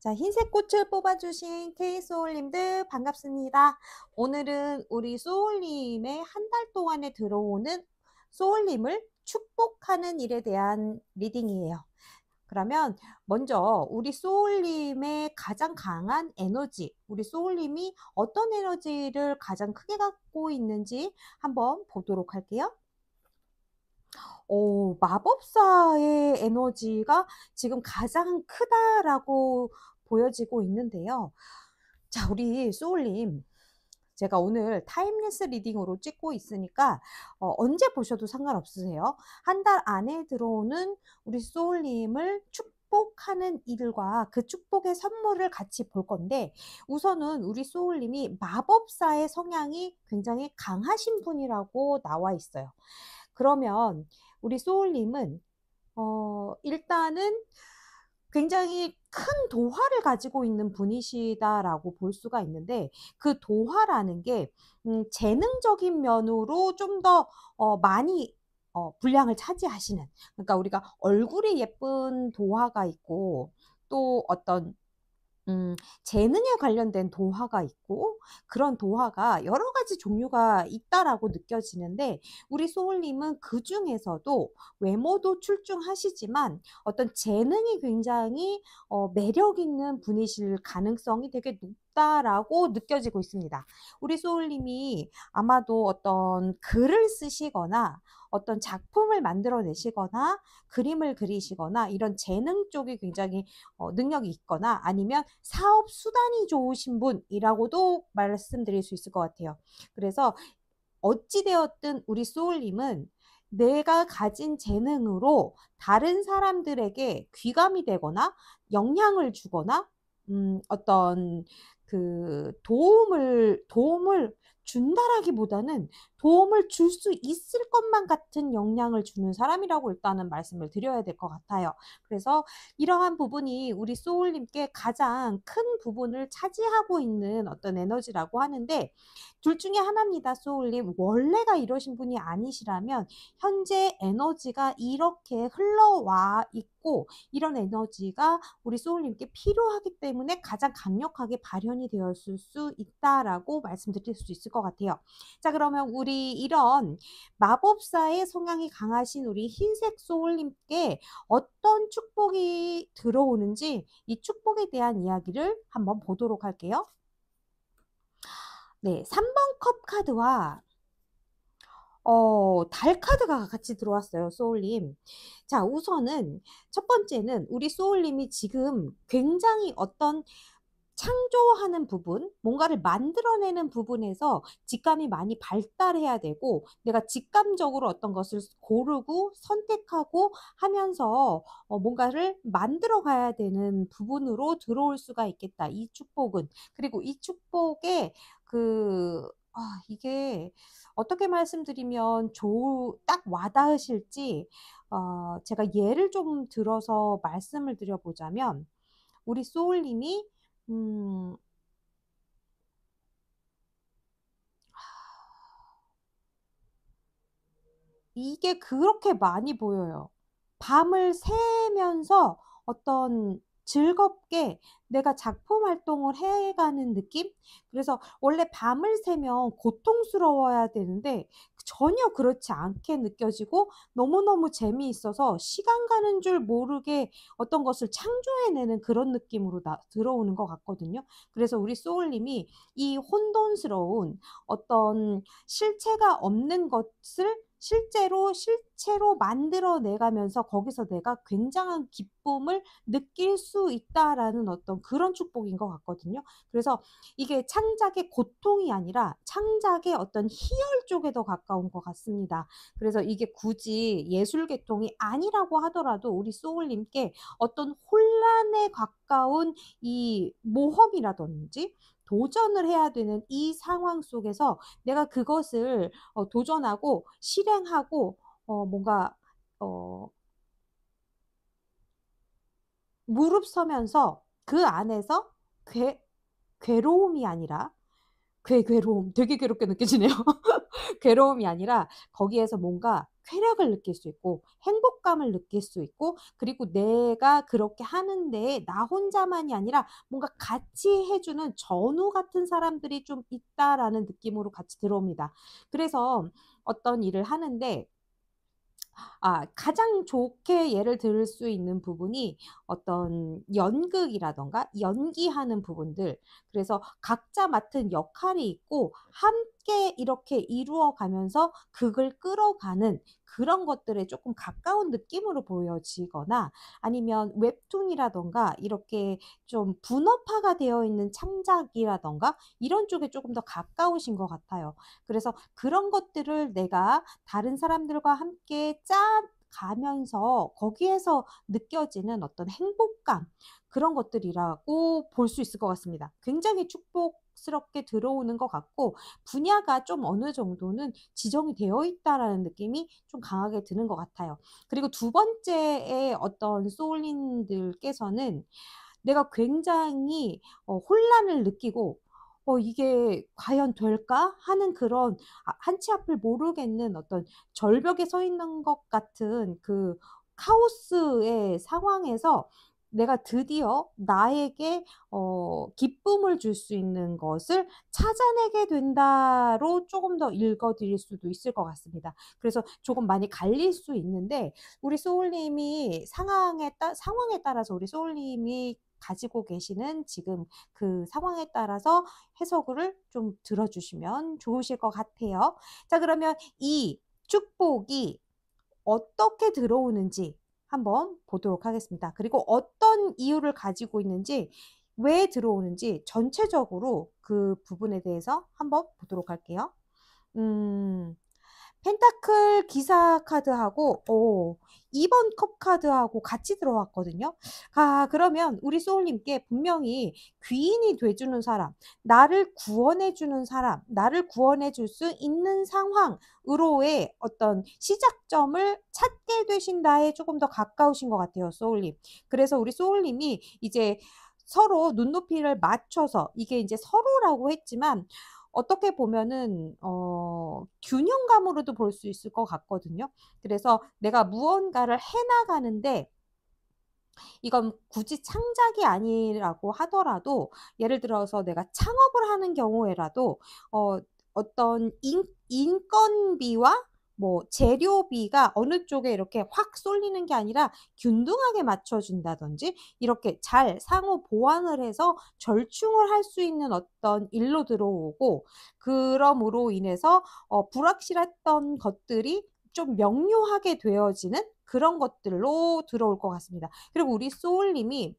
자, 흰색 꽃을 뽑아주신 K소울님들 반갑습니다. 오늘은 우리 소울님의 한 달 동안에 들어오는 소울님을 축복하는 일에 대한 리딩이에요. 그러면 먼저 우리 소울님의 가장 강한 에너지, 우리 소울님이 어떤 에너지를 가장 크게 갖고 있는지 한번 보도록 할게요. 마법사의 에너지가 지금 가장 크다라고 보여지고 있는데요. 자, 우리 소울님, 제가 오늘 타임레스 리딩으로 찍고 있으니까 언제 보셔도 상관없으세요. 한 달 안에 들어오는 우리 소울님을 축복하는 일과 그 축복의 선물을 같이 볼 건데, 우선은 우리 소울님이 마법사의 성향이 굉장히 강하신 분이라고 나와 있어요. 그러면 우리 소울님은 일단은 굉장히 큰 도화를 가지고 있는 분이시다라고 볼 수가 있는데, 그 도화라는 게 재능적인 면으로 좀 더 많이 분량을 차지하시는, 그러니까 우리가 얼굴이 예쁜 도화가 있고 또 어떤 재능에 관련된 도화가 있고, 그런 도화가 여러 가지 종류가 있다라고 느껴지는데, 우리 소울님은 그 중에서도 외모도 출중하시지만 어떤 재능이 굉장히 매력 있는 분이실 가능성이 되게 높다라고 느껴지고 있습니다. 우리 소울님이 아마도 어떤 글을 쓰시거나 어떤 작품을 만들어내시거나 그림을 그리시거나 이런 재능 쪽이 굉장히 능력이 있거나, 아니면 사업 수단이 좋으신 분이라고도 말씀드릴 수 있을 것 같아요. 그래서 어찌되었든 우리 소울님은 내가 가진 재능으로 다른 사람들에게 귀감이 되거나 영향을 주거나 어떤 그 도움을 준다라기보다는 도움을 줄 수 있을 것만 같은 영향을 주는 사람이라고 일단은 말씀을 드려야 될 것 같아요. 그래서 이러한 부분이 우리 소울님께 가장 큰 부분을 차지하고 있는 어떤 에너지라고 하는데, 둘 중에 하나입니다. 소울님, 원래가 이러신 분이 아니시라면 현재 에너지가 이렇게 흘러와 있고 이런 에너지가 우리 소울님께 필요하기 때문에 가장 강력하게 발현이 되었을 수 있다라고 말씀드릴 수 있을 것 같아요. 자, 그러면 우리 이런 마법사의 성향이 강하신 우리 흰색 소울님께 어떤 축복이 들어오는지 이 축복에 대한 이야기를 한번 보도록 할게요. 네, 3번 컵 카드와 달 카드가 같이 들어왔어요, 소울님. 자, 우선은 첫 번째는 우리 소울님이 지금 굉장히 어떤 창조하는 부분, 뭔가를 만들어내는 부분에서 직감이 많이 발달해야 되고, 내가 직감적으로 어떤 것을 고르고 선택하고 하면서 뭔가를 만들어 가야 되는 부분으로 들어올 수가 있겠다. 이 축복은. 그리고 이 축복에 이게 어떻게 말씀드리면 딱 와닿으실지, 제가 예를 좀 들어서 말씀을 드려보자면, 우리 소울님이 음, 이게 그렇게 많이 보여요. 밤을 새면서 어떤 즐겁게 내가 작품 활동을 해가는 느낌? 그래서 원래 밤을 새면 고통스러워야 되는데 전혀 그렇지 않게 느껴지고 너무너무 재미있어서 시간 가는 줄 모르게 어떤 것을 창조해내는 그런 느낌으로 들어오는 것 같거든요. 그래서 우리 소울님이 이 혼돈스러운 어떤 실체가 없는 것을 실체로 만들어내가면서 거기서 내가 굉장한 기쁨을 느낄 수 있다라는 어떤 그런 축복인 것 같거든요. 그래서 이게 창작의 고통이 아니라 창작의 어떤 희열 쪽에 더 가까운 것 같습니다. 그래서 이게 굳이 예술 계통이 아니라고 하더라도 우리 소울님께 어떤 혼란에 가까운 이 모험이라든지 도전을 해야 되는 이 상황 속에서 내가 그것을 도전하고 실행하고 뭔가 어, 무릎 서면서 그 안에서 괴로움이 아니라 괴로움 되게 괴롭게 느껴지네요. 괴로움이 아니라 거기에서 뭔가 쾌락을 느낄 수 있고 행복감을 느낄 수 있고, 그리고 내가 그렇게 하는데 나 혼자만이 아니라 뭔가 같이 해주는 전우 같은 사람들이 좀 있다라는 느낌으로 같이 들어옵니다. 그래서 어떤 일을 하는데 가장 좋게 예를 들 수 있는 부분이 어떤 연극이라던가 연기하는 부분들. 그래서 각자 맡은 역할이 있고 함께 이렇게 이루어 가면서 극을 끌어가는 그런 것들에 조금 가까운 느낌으로 보여지거나, 아니면 웹툰이라던가 이렇게 좀 분업화가 되어 있는 창작이라던가 이런 쪽에 조금 더 가까우신 것 같아요. 그래서 그런 것들을 내가 다른 사람들과 함께 가면서 거기에서 느껴지는 어떤 행복감, 그런 것들이라고 볼 수 있을 것 같습니다. 굉장히 축복스럽게 들어오는 것 같고 분야가 좀 어느 정도는 지정이 되어 있다라는 느낌이 좀 강하게 드는 것 같아요. 그리고 두 번째의 어떤 소울님들께서는 내가 굉장히 혼란을 느끼고 이게 과연 될까 하는 그런 한치 앞을 모르겠는 어떤 절벽에 서 있는 것 같은 그 카오스의 상황에서 내가 드디어 나에게 기쁨을 줄 수 있는 것을 찾아내게 된다로 조금 더 읽어드릴 수도 있을 것 같습니다. 그래서 조금 많이 갈릴 수 있는데 우리 소울님이 상황에 따라서 우리 소울님이 가지고 계시는 지금 그 상황에 따라서 해석을 좀 들어주시면 좋으실 것 같아요. 자, 그러면 이 축복이 어떻게 들어오는지 한번 보도록 하겠습니다. 그리고 어떤 이유를 가지고 있는지, 왜 들어오는지 전체적으로 그 부분에 대해서 한번 보도록 할게요. 음, 펜타클 기사 카드하고 2번 컵 카드하고 같이 들어왔거든요. 그러면 우리 소울님께 분명히 귀인이 돼주는 사람, 나를 구원해주는 사람, 나를 구원해줄 수 있는 상황으로의 어떤 시작점을 찾게 되신다에 조금 더 가까우신 것 같아요, 소울님. 그래서 우리 소울님이 이제 서로 눈높이를 맞춰서, 이게 이제 서로라고 했지만 어떻게 보면은 균형감으로도 볼 수 있을 것 같거든요. 그래서 내가 무언가를 해나가는데, 이건 굳이 창작이 아니라고 하더라도, 예를 들어서 내가 창업을 하는 경우에라도 어떤 인건비와 뭐 재료비가 어느 쪽에 이렇게 확 쏠리는 게 아니라 균등하게 맞춰준다든지, 이렇게 잘 상호 보완을 해서 절충을 할 수 있는 어떤 일로 들어오고, 그럼으로 인해서 불확실했던 것들이 좀 명료하게 되어지는 그런 것들로 들어올 것 같습니다. 그리고 우리 소울님이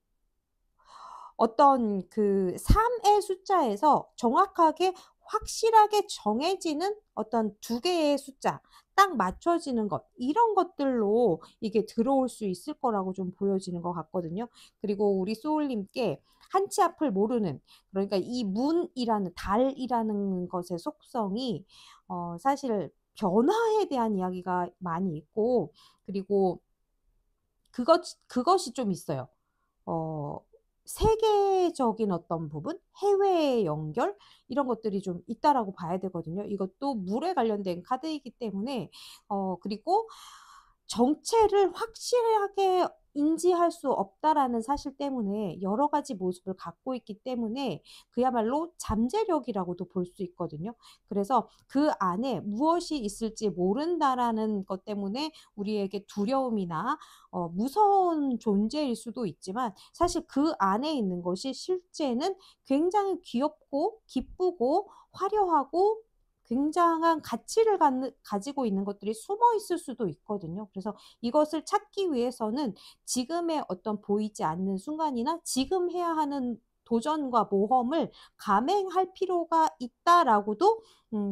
어떤 그 3의 숫자에서 정확하게 확실하게 정해지는 어떤 두 개의 숫자, 딱 맞춰지는 것, 이런 것들로 이게 들어올 수 있을 거라고 좀 보여지는 것 같거든요. 그리고 우리 소울님께 한치 앞을 모르는, 그러니까 이 문이라는, 달이라는 것의 속성이 사실 변화에 대한 이야기가 많이 있고, 그리고 그것이 좀 있어요. 어, 세계적인 어떤 부분, 해외 연결, 이런 것들이 좀 있다라고 봐야 되거든요. 이것도 물에 관련된 카드이기 때문에, 그리고 정체를 확실하게 인지할 수 없다라는 사실 때문에 여러 가지 모습을 갖고 있기 때문에 그야말로 잠재력이라고도 볼 수 있거든요. 그래서 그 안에 무엇이 있을지 모른다라는 것 때문에 우리에게 두려움이나 무서운 존재일 수도 있지만, 사실 그 안에 있는 것이 실제는 굉장히 귀엽고 기쁘고 화려하고 굉장한 가치를 가지고 있는 것들이 숨어 있을 수도 있거든요. 그래서 이것을 찾기 위해서는 지금의 어떤 보이지 않는 순간이나 지금 해야 하는 도전과 모험을 감행할 필요가 있다라고도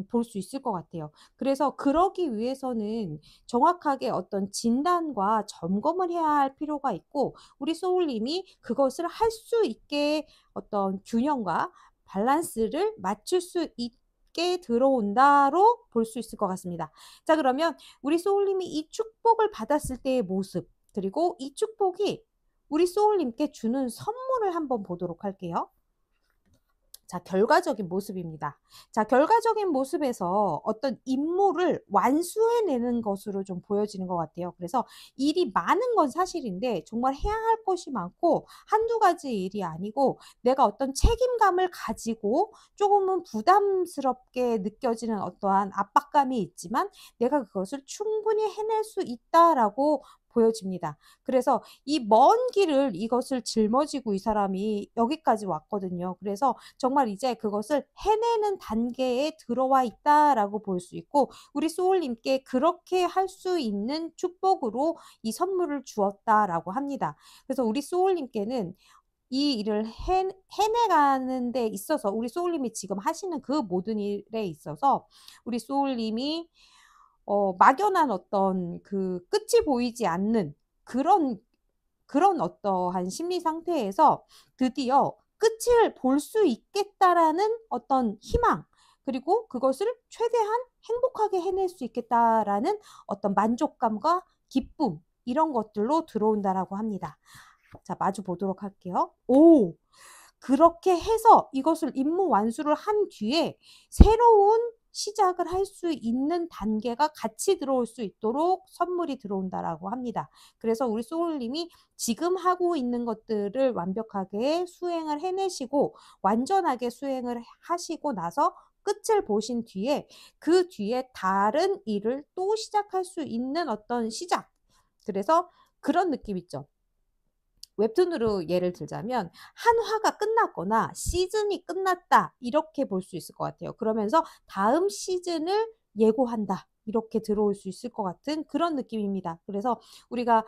볼 수 있을 것 같아요. 그래서 그러기 위해서는 정확하게 어떤 진단과 점검을 해야 할 필요가 있고, 우리 소울님이 그것을 할 수 있게 어떤 균형과 밸런스를 맞출 수 있게 들어온다로 볼 수 있을 것 같습니다. 자, 그러면 우리 소울님이 이 축복을 받았을 때의 모습, 그리고 이 축복이 우리 소울님께 주는 선물을 한번 보도록 할게요. 자, 결과적인 모습입니다. 자, 결과적인 모습에서 어떤 임무를 완수해내는 것으로 좀 보여지는 것 같아요. 그래서 일이 많은 건 사실인데 정말 해야 할 것이 많고 한두 가지 일이 아니고, 내가 어떤 책임감을 가지고 조금은 부담스럽게 느껴지는 어떠한 압박감이 있지만 내가 그것을 충분히 해낼 수 있다라고 보여집니다. 그래서 이 먼 길을, 이것을 짊어지고 이 사람이 여기까지 왔거든요. 그래서 정말 이제 그것을 해내는 단계에 들어와 있다라고 볼 수 있고, 우리 소울님께 그렇게 할 수 있는 축복으로 이 선물을 주었다라고 합니다. 그래서 우리 소울님께는 이 일을 해내가는 데 있어서, 우리 소울님이 지금 하시는 그 모든 일에 있어서 우리 소울님이 막연한 어떤 그 끝이 보이지 않는 그런 어떠한 심리 상태에서 드디어 끝을 볼 수 있겠다라는 어떤 희망, 그리고 그것을 최대한 행복하게 해낼 수 있겠다라는 어떤 만족감과 기쁨, 이런 것들로 들어온다라고 합니다. 자, 마주 보도록 할게요. 그렇게 해서 이것을 임무 완수를 한 뒤에 새로운 시작을 할 수 있는 단계가 같이 들어올 수 있도록 선물이 들어온다라고 합니다. 그래서 우리 소울님이 지금 하고 있는 것들을 완벽하게 수행을 해내시고 완전하게 수행을 하시고 나서 끝을 보신 뒤에, 그 뒤에 다른 일을 또 시작할 수 있는 어떤 시작. 그래서 그런 느낌 있죠. 웹툰으로 예를 들자면 한 화가 끝났거나 시즌이 끝났다, 이렇게 볼 수 있을 것 같아요. 그러면서 다음 시즌을 예고한다, 이렇게 들어올 수 있을 것 같은 그런 느낌입니다. 그래서 우리가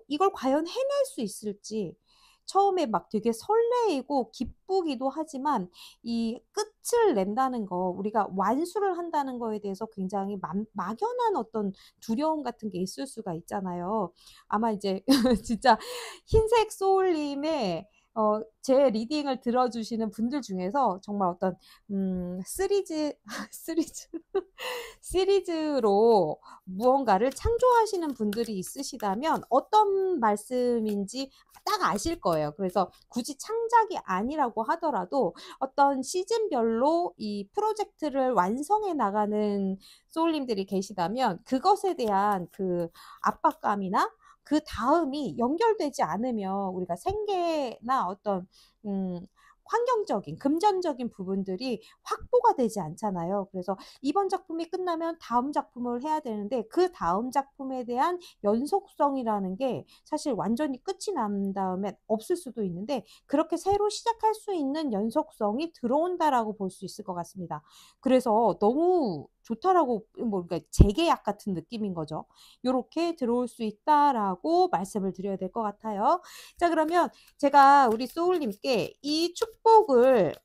이걸 과연 해낼 수 있을지, 처음에 막 되게 설레이고 기쁘기도 하지만 이 끝을 낸다는 거, 우리가 완수를 한다는 거에 대해서 굉장히 막연한 어떤 두려움 같은 게 있을 수가 있잖아요. 아마 이제 진짜 흰색 소울님의 제 리딩을 들어주시는 분들 중에서 정말 어떤 시리즈 시리즈 시리즈로 무언가를 창조하시는 분들이 있으시다면 어떤 말씀인지 딱 아실 거예요. 그래서 굳이 창작이 아니라고 하더라도 어떤 시즌별로 이 프로젝트를 완성해 나가는 소울님들이 계시다면 그것에 대한 그 압박감이나 그 다음이 연결되지 않으면 우리가 생계나 어떤 환경적인 금전적인 부분들이 확보가 되지 않잖아요. 그래서 이번 작품이 끝나면 다음 작품을 해야 되는데 그 다음 작품에 대한 연속성이라는 게 사실 완전히 끝이 난 다음에 없을 수도 있는데 그렇게 새로 시작할 수 있는 연속성이 들어온다라고 볼 수 있을 것 같습니다. 그래서 너무 좋다라고 뭐 그러니까 재계약 같은 느낌인 거죠. 요렇게 들어올 수 있다라고 말씀을 드려야 될 것 같아요. 자, 그러면 제가 우리 소울님께 이 축복을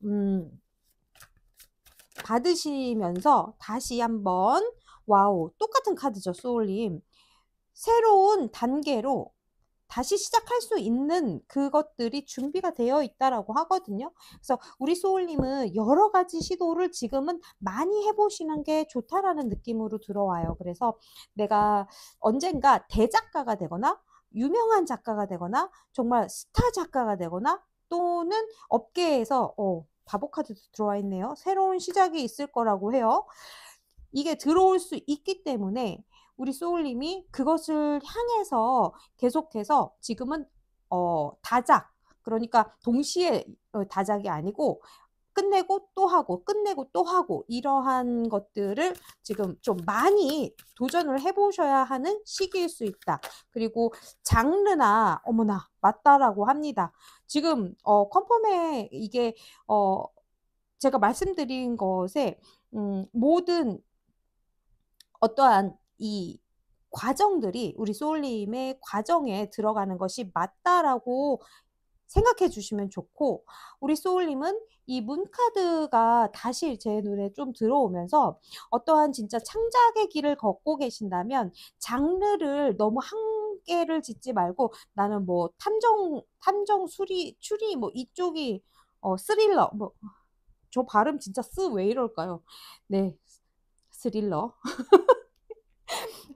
받으시면서 다시 한번 와우, 똑같은 카드죠, 소울님. 새로운 단계로 다시 시작할 수 있는 그것들이 준비가 되어 있다라고 하거든요. 그래서 우리 소울님은 여러 가지 시도를 지금은 많이 해보시는 게 좋다라는 느낌으로 들어와요. 그래서 내가 언젠가 대작가가 되거나 유명한 작가가 되거나 정말 스타 작가가 되거나 또는 업계에서 바보 카드도 들어와 있네요. 새로운 시작이 있을 거라고 해요. 이게 들어올 수 있기 때문에 우리 소울님이 그것을 향해서 계속해서 지금은 다작, 그러니까 동시에 다작이 아니고 끝내고 또 하고 끝내고 또 하고 이러한 것들을 지금 좀 많이 도전을 해보셔야 하는 시기일 수 있다. 그리고 장르나 어머나 맞다라고 합니다. 지금 컨펌에 이게 제가 말씀드린 것에 모든 어떠한 이 과정들이 우리 소울님의 과정에 들어가는 것이 맞다라고 생각해 주시면 좋고, 우리 소울님은 이 문카드가 다시 제 눈에 좀 들어오면서 어떠한 진짜 창작의 길을 걷고 계신다면 장르를 너무 한계를 짓지 말고 나는 뭐 탐정 추리 뭐 이쪽이 스릴러 뭐 저 발음 진짜 왜 이럴까요? 네, 스릴러.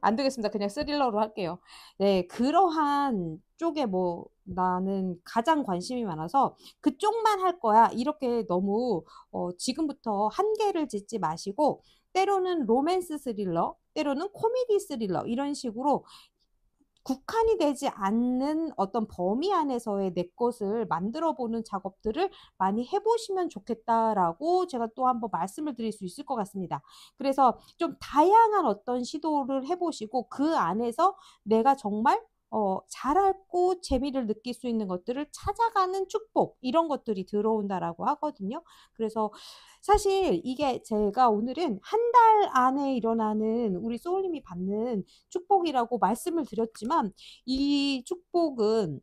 안 되겠습니다. 그냥 스릴러로 할게요. 네, 그러한 쪽에 뭐 나는 가장 관심이 많아서 그쪽만 할 거야. 이렇게 너무 지금부터 한계를 짓지 마시고 때로는 로맨스 스릴러, 때로는 코미디 스릴러 이런 식으로 국한이 되지 않는 어떤 범위 안에서의 내 것을 만들어 보는 작업들을 많이 해보시면 좋겠다라고 제가 또 한번 말씀을 드릴 수 있을 것 같습니다. 그래서 좀 다양한 어떤 시도를 해보시고 그 안에서 내가 정말 잘하고 재미를 느낄 수 있는 것들을 찾아가는 축복 이런 것들이 들어온다라고 하거든요. 그래서 사실 이게 제가 오늘은 한 달 안에 일어나는 우리 소울님이 받는 축복이라고 말씀을 드렸지만 이 축복은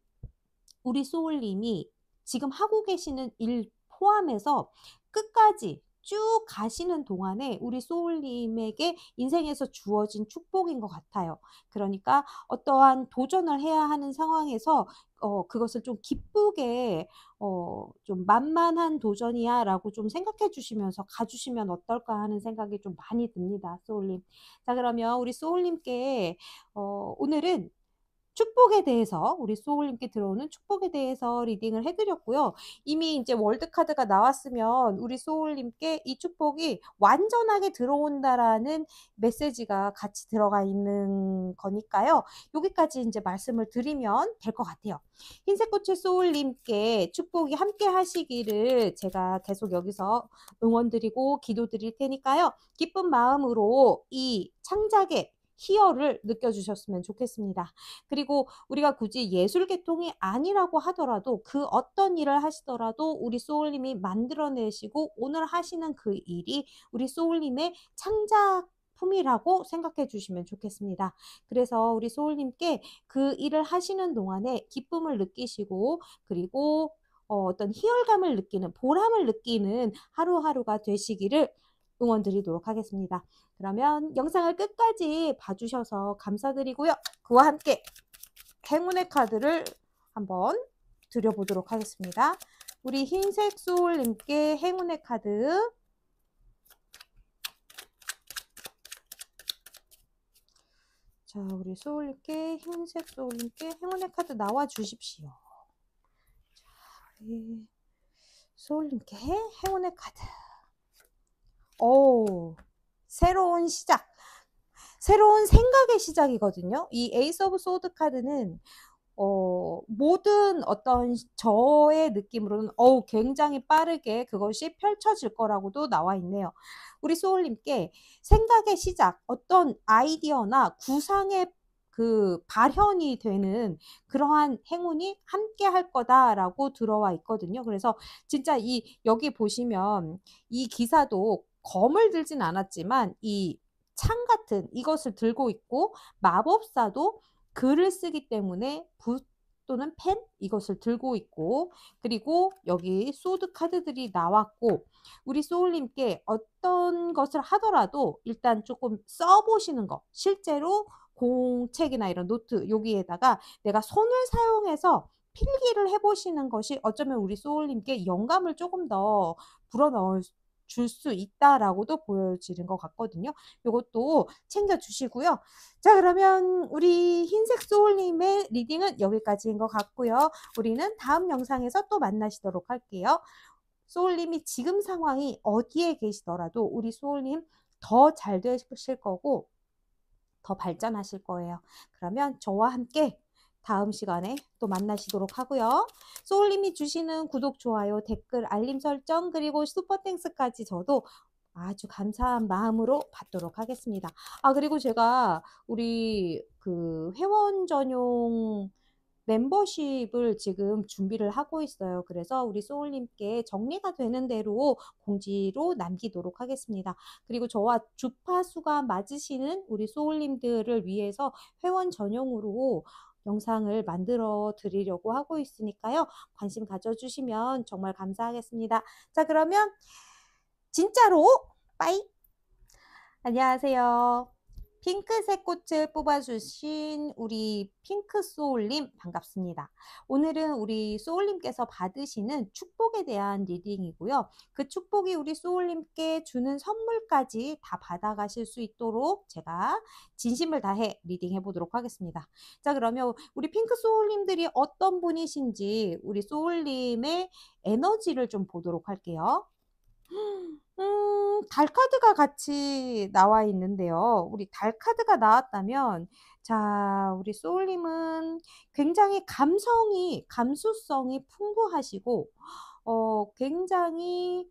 우리 소울님이 지금 하고 계시는 일 포함해서 끝까지 쭉 가시는 동안에 우리 소울님에게 인생에서 주어진 축복인 것 같아요. 그러니까 어떠한 도전을 해야 하는 상황에서 그것을 좀 기쁘게 좀 만만한 도전이야 라고 좀 생각해 주시면서 가주시면 어떨까 하는 생각이 좀 많이 듭니다. 소울님. 자, 그러면 우리 소울님께 오늘은 축복에 대해서 우리 소울님께 들어오는 축복에 대해서 리딩을 해드렸고요. 이미 이제 월드 카드가 나왔으면 우리 소울님께 이 축복이 완전하게 들어온다라는 메시지가 같이 들어가 있는 거니까요. 여기까지 이제 말씀을 드리면 될 것 같아요. 흰색꽃의 소울님께 축복이 함께 하시기를 제가 계속 여기서 응원드리고 기도드릴 테니까요. 기쁜 마음으로 이 창작의 희열을 느껴주셨으면 좋겠습니다. 그리고 우리가 굳이 예술 계통이 아니라고 하더라도 그 어떤 일을 하시더라도 우리 소울님이 만들어내시고 오늘 하시는 그 일이 우리 소울님의 창작 작품이라고 생각해 주시면 좋겠습니다. 그래서 우리 소울님께 그 일을 하시는 동안에 기쁨을 느끼시고, 그리고 어떤 희열감을 느끼는, 보람을 느끼는 하루하루가 되시기를 응원드리도록 하겠습니다. 그러면 영상을 끝까지 봐주셔서 감사드리고요. 그와 함께 행운의 카드를 한번 드려보도록 하겠습니다. 우리 흰색 소울님께 행운의 카드. 자, 우리 소울님께, 흰색 소울님께 행운의 카드 나와 주십시오. 자, 우리 소울님께 행운의 카드. 오, 새로운 시작. 새로운 생각의 시작이거든요. 이 에이스 오브 소드 카드는 모든 어떤 저의 느낌으로는 굉장히 빠르게 그것이 펼쳐질 거라고도 나와 있네요. 우리 소울님께 생각의 시작, 어떤 아이디어나 구상의 그 발현이 되는 그러한 행운이 함께 할 거다라고 들어와 있거든요. 그래서 진짜 여기 보시면 이 기사도 검을 들진 않았지만 이 창 같은 이것을 들고 있고, 마법사도 글을 쓰기 때문에 붓 또는 펜 이것을 들고 있고, 그리고 여기 소드 카드들이 나왔고, 우리 소울님께 어떤 것을 하더라도 일단 조금 써보시는 거, 실제로 공책이나 이런 노트 여기에다가 내가 손을 사용해서 필기를 해보시는 것이 어쩌면 우리 소울님께 영감을 조금 더 불어넣을 줄 수 있다라고도 보여지는 것 같거든요. 이것도 챙겨주시고요. 자, 그러면 우리 흰색 소울님의 리딩은 여기까지인 것 같고요. 우리는 다음 영상에서 또 만나시도록 할게요. 소울님이 지금 상황이 어디에 계시더라도 우리 소울님 더 잘 되실 거고 더 발전하실 거예요. 그러면 저와 함께 다음 시간에 또 만나시도록 하고요. 소울님이 주시는 구독, 좋아요, 댓글, 알림 설정, 그리고 슈퍼땡스까지 저도 아주 감사한 마음으로 받도록 하겠습니다. 그리고 제가 우리 그 회원 전용 멤버십을 지금 준비를 하고 있어요. 그래서 우리 소울님께 정리가 되는 대로 공지로 남기도록 하겠습니다. 그리고 저와 주파수가 맞으시는 우리 소울님들을 위해서 회원 전용으로 영상을 만들어 드리려고 하고 있으니까요. 관심 가져주시면 정말 감사하겠습니다. 자, 그러면 진짜로 빠이! 안녕하세요. 핑크색 꽃을 뽑아주신 우리 핑크소울님 반갑습니다. 오늘은 우리 소울님께서 받으시는 축복에 대한 리딩이고요. 그 축복이 우리 소울님께 주는 선물까지 다 받아가실 수 있도록 제가 진심을 다해 리딩해 보도록 하겠습니다. 자, 그러면 우리 핑크소울님들이 어떤 분이신지 우리 소울님의 에너지를 좀 보도록 할게요. 달 카드가 같이 나와 있는데요. 우리 달 카드가 나왔다면, 자, 우리 소울님은 굉장히 감수성이 풍부하시고, 굉장히,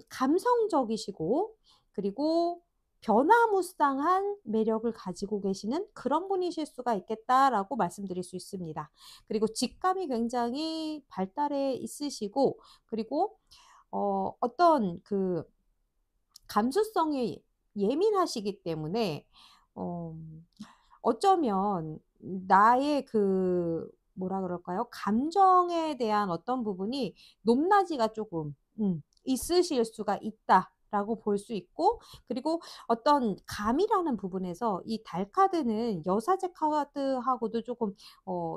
감성적이시고, 그리고 변화무쌍한 매력을 가지고 계시는 그런 분이실 수가 있겠다라고 말씀드릴 수 있습니다. 그리고 직감이 굉장히 발달해 있으시고, 그리고 어떤 그 감수성이 예민하시기 때문에 어쩌면 나의 그 뭐라 그럴까요? 감정에 대한 어떤 부분이 높낮이가 조금 있으실 수가 있다라고 볼 수 있고, 그리고 어떤 감이라는 부분에서 이 달 카드는 여사제 카드하고도 조금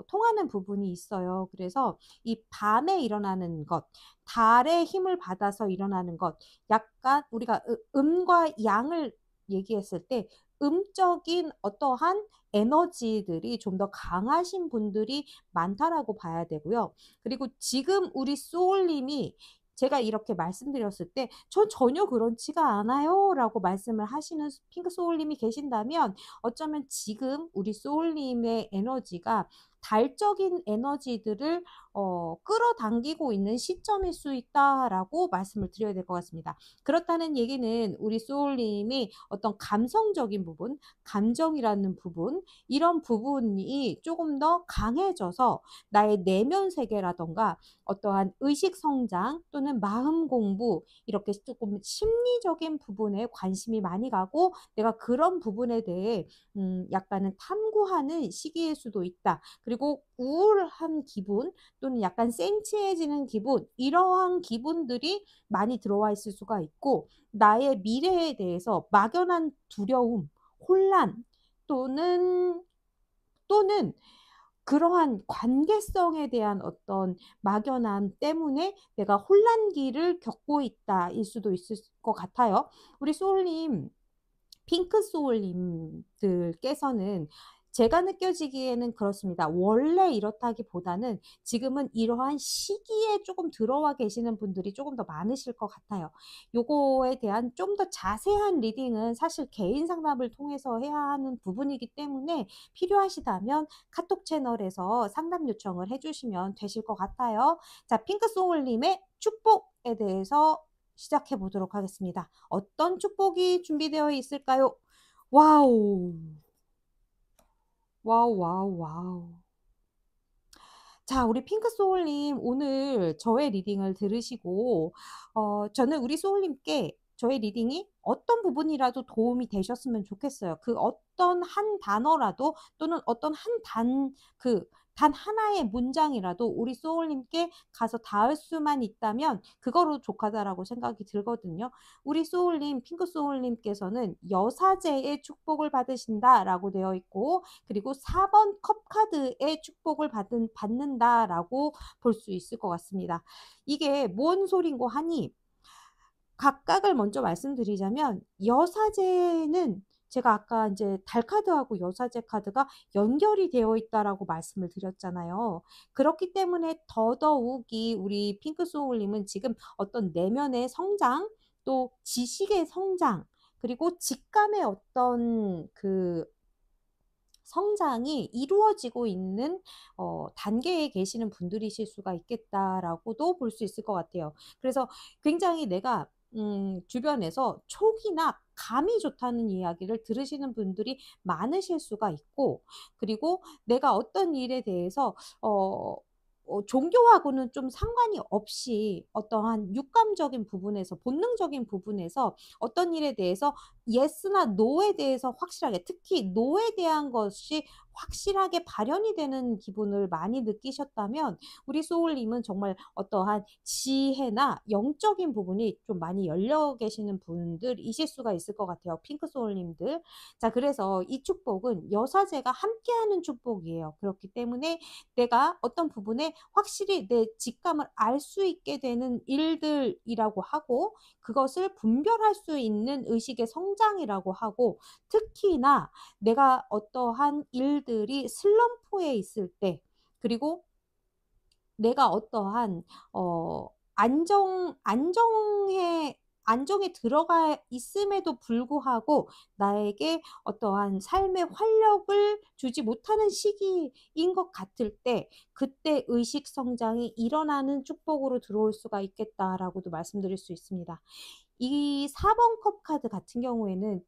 통하는 부분이 있어요. 그래서 이 밤에 일어나는 것, 달의 힘을 받아서 일어나는 것, 약간 우리가 음과 양을 얘기했을 때 음적인 어떠한 에너지들이 좀 더 강하신 분들이 많다라고 봐야 되고요. 그리고 지금 우리 소울님이 제가 이렇게 말씀드렸을 때 전 전혀 그렇지가 않아요 라고 말씀을 하시는 핑크 소울님이 계신다면, 어쩌면 지금 우리 소울님의 에너지가 달적인 에너지들을 끌어당기고 있는 시점일 수 있다라고 말씀을 드려야 될 것 같습니다. 그렇다는 얘기는 우리 소울님이 어떤 감성적인 부분, 감정이라는 부분, 이런 부분이 조금 더 강해져서 나의 내면 세계라던가 어떠한 의식 성장 또는 마음 공부, 이렇게 조금 심리적인 부분에 관심이 많이 가고 내가 그런 부분에 대해 약간은 탐구하는 시기일 수도 있다. 그리고 우울한 기분 또는 약간 센치해지는 기분, 이러한 기분들이 많이 들어와 있을 수가 있고, 나의 미래에 대해서 막연한 두려움, 혼란 또는 그러한 관계성에 대한 어떤 막연함 때문에 내가 혼란기를 겪고 있다일 수도 있을 것 같아요. 우리 소울님, 핑크 소울님들께서는 제가 느껴지기에는 그렇습니다. 원래 이렇다기보다는 지금은 이러한 시기에 조금 들어와 계시는 분들이 조금 더 많으실 것 같아요. 요거에 대한 좀 더 자세한 리딩은 사실 개인 상담을 통해서 해야 하는 부분이기 때문에 필요하시다면 카톡 채널에서 상담 요청을 해주시면 되실 것 같아요. 자, 핑크 소울님의 축복에 대해서 시작해 보도록 하겠습니다. 어떤 축복이 준비되어 있을까요? 와우. 와우, 와우, 와우. 자, 우리 핑크 소울님, 오늘 저의 리딩을 들으시고, 저는 우리 소울님께 저의 리딩이 어떤 부분이라도 도움이 되셨으면 좋겠어요. 그 어떤 한 단어라도 또는 어떤 단 하나의 문장이라도 우리 소울님께 가서 닿을 수만 있다면 그거로 족하다라고 생각이 들거든요. 우리 소울님, 핑크 소울님께서는 여사제의 축복을 받으신다라고 되어 있고, 그리고 4번 컵 카드의 축복을 받는다라고 볼 수 있을 것 같습니다. 이게 뭔 소린고 하니, 각각을 먼저 말씀드리자면 여사제는 제가 아까 이제 달 카드하고 여사제 카드가 연결이 되어 있다라고 말씀을 드렸잖아요. 그렇기 때문에 더더욱이 우리 핑크 소울님은 지금 어떤 내면의 성장, 또 지식의 성장, 그리고 직감의 어떤 그 성장이 이루어지고 있는 단계에 계시는 분들이실 수가 있겠다라고도 볼 수 있을 것 같아요. 그래서 굉장히 내가 주변에서 촉이나 감이 좋다는 이야기를 들으시는 분들이 많으실 수가 있고, 그리고 내가 어떤 일에 대해서 종교하고는 좀 상관이 없이 어떠한 육감적인 부분에서, 본능적인 부분에서 어떤 일에 대해서 예스나 노에 대해서 확실하게, 특히 노에 대한 것이 확실하게 발현이 되는 기분을 많이 느끼셨다면 우리 소울님은 정말 어떠한 지혜나 영적인 부분이 좀 많이 열려 계시는 분들이실 수가 있을 것 같아요. 핑크 소울님들. 자, 그래서 이 축복은 여사제가 함께하는 축복이에요. 그렇기 때문에 내가 어떤 부분에 확실히 내 직감을 알 수 있게 되는 일들이라고 하고, 그것을 분별할 수 있는 의식의 성장이라고 하고, 특히나 내가 어떠한 일들이 슬럼프에 있을 때, 그리고 내가 어떠한 안정에 들어가 있음에도 불구하고 나에게 어떠한 삶의 활력을 주지 못하는 시기인 것 같을 때, 그때 의식 성장이 일어나는 축복으로 들어올 수가 있겠다라고도 말씀드릴 수 있습니다. 이 4번 컵 카드 같은 경우에는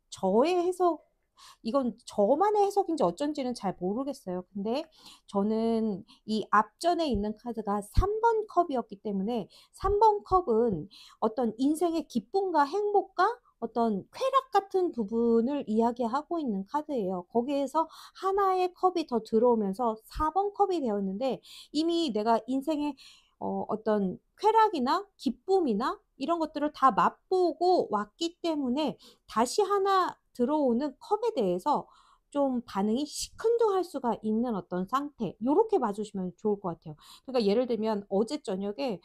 이건 저만의 해석인지 어쩐지는 잘 모르겠어요. 근데 저는 이 앞전에 있는 카드가 3번 컵이었기 때문에 3번 컵은 어떤 인생의 기쁨과 행복과 어떤 쾌락 같은 부분을 이야기하고 있는 카드예요. 거기에서 하나의 컵이 더 들어오면서 4번 컵이 되었는데, 이미 내가 인생의 어떤 쾌락이나 기쁨이나 이런 것들을 다 맛보고 왔기 때문에 다시 하나 들어오는 컵에 대해서 좀 반응이 시큰둥할 수가 있는 어떤 상태, 요렇게 봐주시면 좋을 것 같아요. 그러니까 예를 들면 어제 저녁을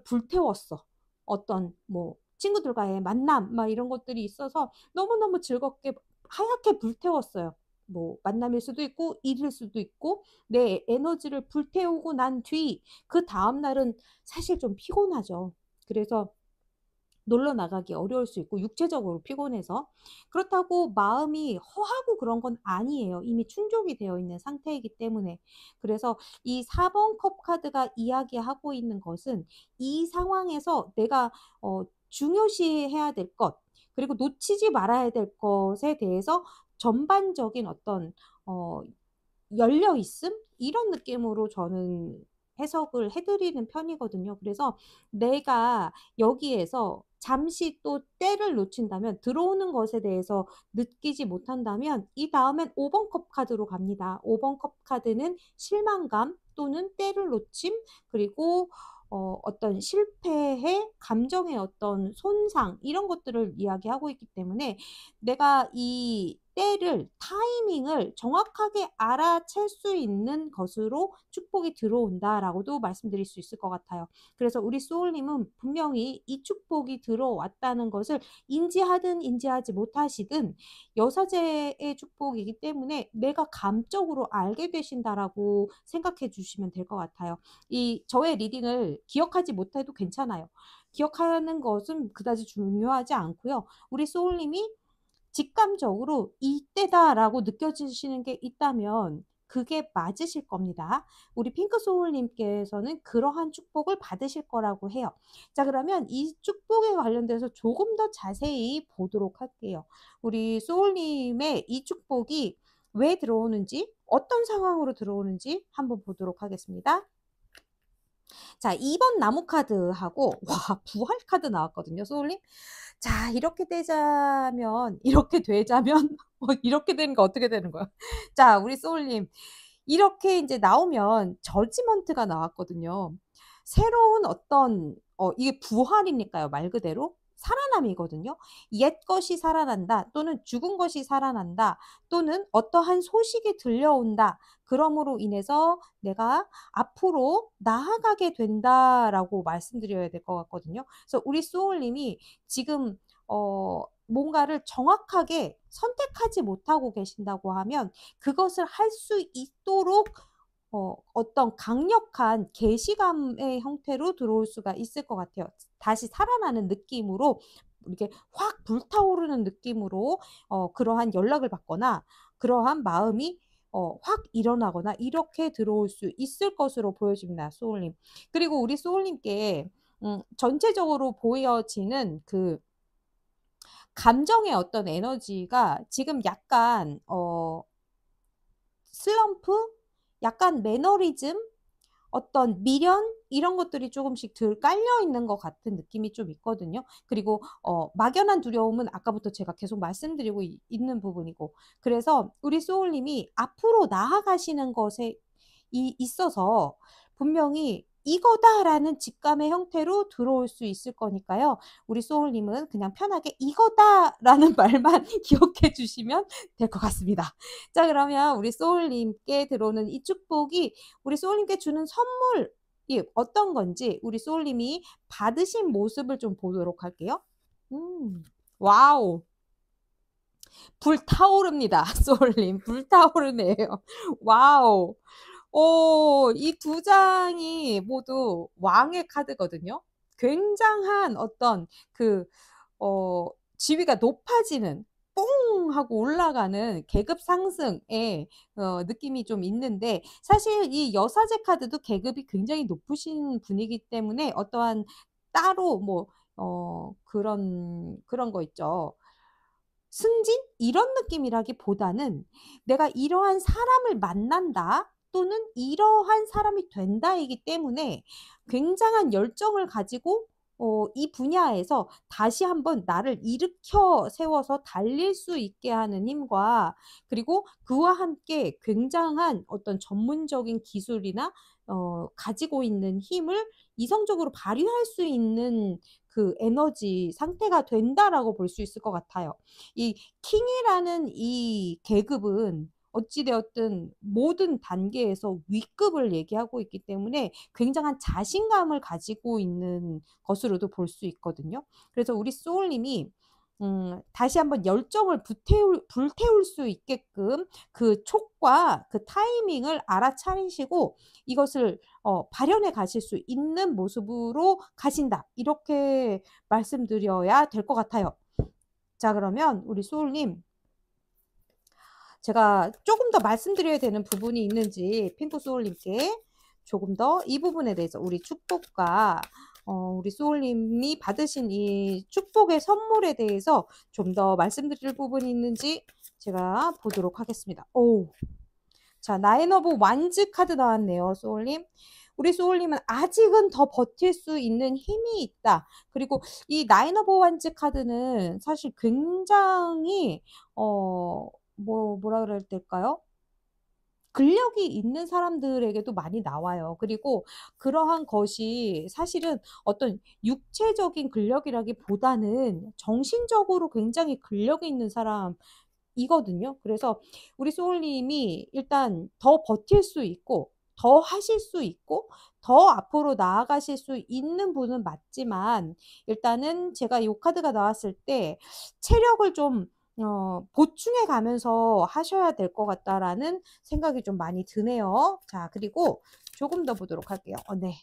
불태웠어. 어떤 뭐 친구들과의 만남 막 이런 것들이 있어서 너무너무 즐겁게 하얗게 불태웠어요. 뭐 만남일 수도 있고 일일 수도 있고, 내 에너지를 불태우고 난 뒤 그 다음 날은 사실 좀 피곤하죠. 그래서 놀러 나가기 어려울 수 있고 육체적으로 피곤해서. 그렇다고 마음이 허하고 그런 건 아니에요. 이미 충족이 되어 있는 상태이기 때문에. 그래서 이 4번 컵 카드가 이야기하고 있는 것은 이 상황에서 내가 중요시해야 될 것, 그리고 놓치지 말아야 될 것에 대해서 전반적인 어떤 어 열려 있음? 이런 느낌으로 저는 해석을 해 드리는 편이거든요. 그래서 내가 여기에서 잠시 또 때를 놓친다면, 들어오는 것에 대해서 느끼지 못한다면 이다음엔 5번 컵 카드로 갑니다. 5번 컵 카드는 실망감 또는 때를 놓침, 그리고 어떤 실패의 감정의 어떤 손상, 이런 것들을 이야기하고 있기 때문에 내가 이 때를, 타이밍을 정확하게 알아챌 수 있는 것으로 축복이 들어온다라고도 말씀드릴 수 있을 것 같아요. 그래서 우리 소울님은 분명히 이 축복이 들어왔다는 것을 인지하든 인지하지 못하시든 여사제의 축복이기 때문에 내가 감적으로 알게 되신다라고 생각해 주시면 될 것 같아요. 이 저의 리딩을 기억하지 못해도 괜찮아요. 기억하는 것은 그다지 중요하지 않고요. 우리 소울님이 직감적으로 '이때다.'라고 느껴지시는 게 있다면 그게 맞으실 겁니다. 우리 핑크 소울님께서는 그러한 축복을 받으실 거라고 해요. 자, 그러면 이 축복에 관련돼서 조금 더 자세히 보도록 할게요. 우리 소울님의 이 축복이 왜 들어오는지, 어떤 상황으로 들어오는지 한번 보도록 하겠습니다. 자, 2번 나무 카드하고 와, 부활 카드 나왔거든요, 소울님. 자, 이렇게 되자면 이렇게 되는 거 어떻게 되는 거야? 자, 우리 소울님, 이렇게 인제 나오면 저지먼트가 나왔거든요. 새로운 어떤 이게 부활이니까요, 말 그대로. 살아남이거든요. 옛것이 살아난다, 또는 죽은 것이 살아난다, 또는 어떠한 소식이 들려온다. 그럼으로 인해서 내가 앞으로 나아가게 된다라고 말씀드려야 될 것 같거든요. 그래서 우리 소울님이 지금 뭔가를 정확하게 선택하지 못하고 계신다고 하면 그것을 할 수 있도록 어떤 강력한 계시감의 형태로 들어올 수가 있을 것 같아요. 다시 살아나는 느낌으로, 이렇게 확 불타오르는 느낌으로 그러한 연락을 받거나 그러한 마음이 확 일어나거나 이렇게 들어올 수 있을 것으로 보여집니다, 소울님. 그리고 우리 소울님께 전체적으로 보여지는 그 감정의 어떤 에너지가 지금 약간 슬럼프? 약간 매너리즘? 어떤 미련? 이런 것들이 조금씩 덜 깔려 있는 것 같은 느낌이 좀 있거든요. 그리고 막연한 두려움은 아까부터 제가 계속 말씀드리고 있는 부분이고, 그래서 우리 소울님이 앞으로 나아가시는 것에 있어서 분명히 '이거다.'라는 직감의 형태로 들어올 수 있을 거니까요. 우리 소울님은 그냥 편하게 '이거다.'라는 말만 기억해 주시면 될 것 같습니다. 자, 그러면 우리 소울님께 들어오는 이 축복이 우리 소울님께 주는 선물이 어떤 건지 우리 소울님이 받으신 모습을 좀 보도록 할게요. 와우. 불타오릅니다. 소울님 불타오르네요. 와우. 이 두 장이 모두 왕의 카드거든요. 굉장한 어떤 그 어 지위가 높아지는, 뽕 하고 올라가는 계급 상승의 느낌이 좀 있는데, 사실 이 여사제 카드도 계급이 굉장히 높으신 분이기 때문에 어떠한 따로 뭐 그런 거 있죠. 승진? 이런 느낌이라기보다는 '내가 이러한 사람을 만난다.' 또는 '이러한 사람이 된다.'이기 때문에 굉장한 열정을 가지고 이 분야에서 다시 한번 나를 일으켜 세워서 달릴 수 있게 하는 힘과, 그리고 그와 함께 굉장한 어떤 전문적인 기술이나 가지고 있는 힘을 이성적으로 발휘할 수 있는 그 에너지 상태가 된다라고 볼 수 있을 것 같아요. 이 킹이라는 이 계급은 어찌 되었든 모든 단계에서 위급을 얘기하고 있기 때문에 굉장한 자신감을 가지고 있는 것으로도 볼 수 있거든요. 그래서 우리 소울님이 다시 한번 열정을 불태울 수 있게끔 그 촉과 그 타이밍을 알아차리시고 이것을 발현해 가실 수 있는 모습으로 가신다. 이렇게 말씀드려야 될 것 같아요. 자, 그러면 우리 소울님, 제가 조금 더 말씀드려야 되는 부분이 있는지 핑크 소울님께 조금 더 이 부분에 대해서 우리 축복과 우리 소울님이 받으신 이 축복의 선물에 대해서 좀 더 말씀드릴 부분이 있는지 제가 보도록 하겠습니다. 자, 나인 오브 완즈 카드 나왔네요, 소울님. 우리 소울님은 아직은 더 버틸 수 있는 힘이 있다. 그리고 이 나인 오브 완즈 카드는 사실 굉장히 뭐라 그래야 될까요? 근력이 있는 사람들에게도 많이 나와요. 그리고 그러한 것이 사실은 어떤 육체적인 근력이라기보다는 정신적으로 굉장히 근력이 있는 사람이거든요. 그래서 우리 소울님이 일단 더 버틸 수 있고 더 하실 수 있고 더 앞으로 나아가실 수 있는 분은 맞지만 일단은 제가 이 카드가 나왔을 때 체력을 좀 보충해 가면서 하셔야 될 것 같다라는 생각이 좀 많이 드네요. 자, 그리고 조금 더 보도록 할게요. 네.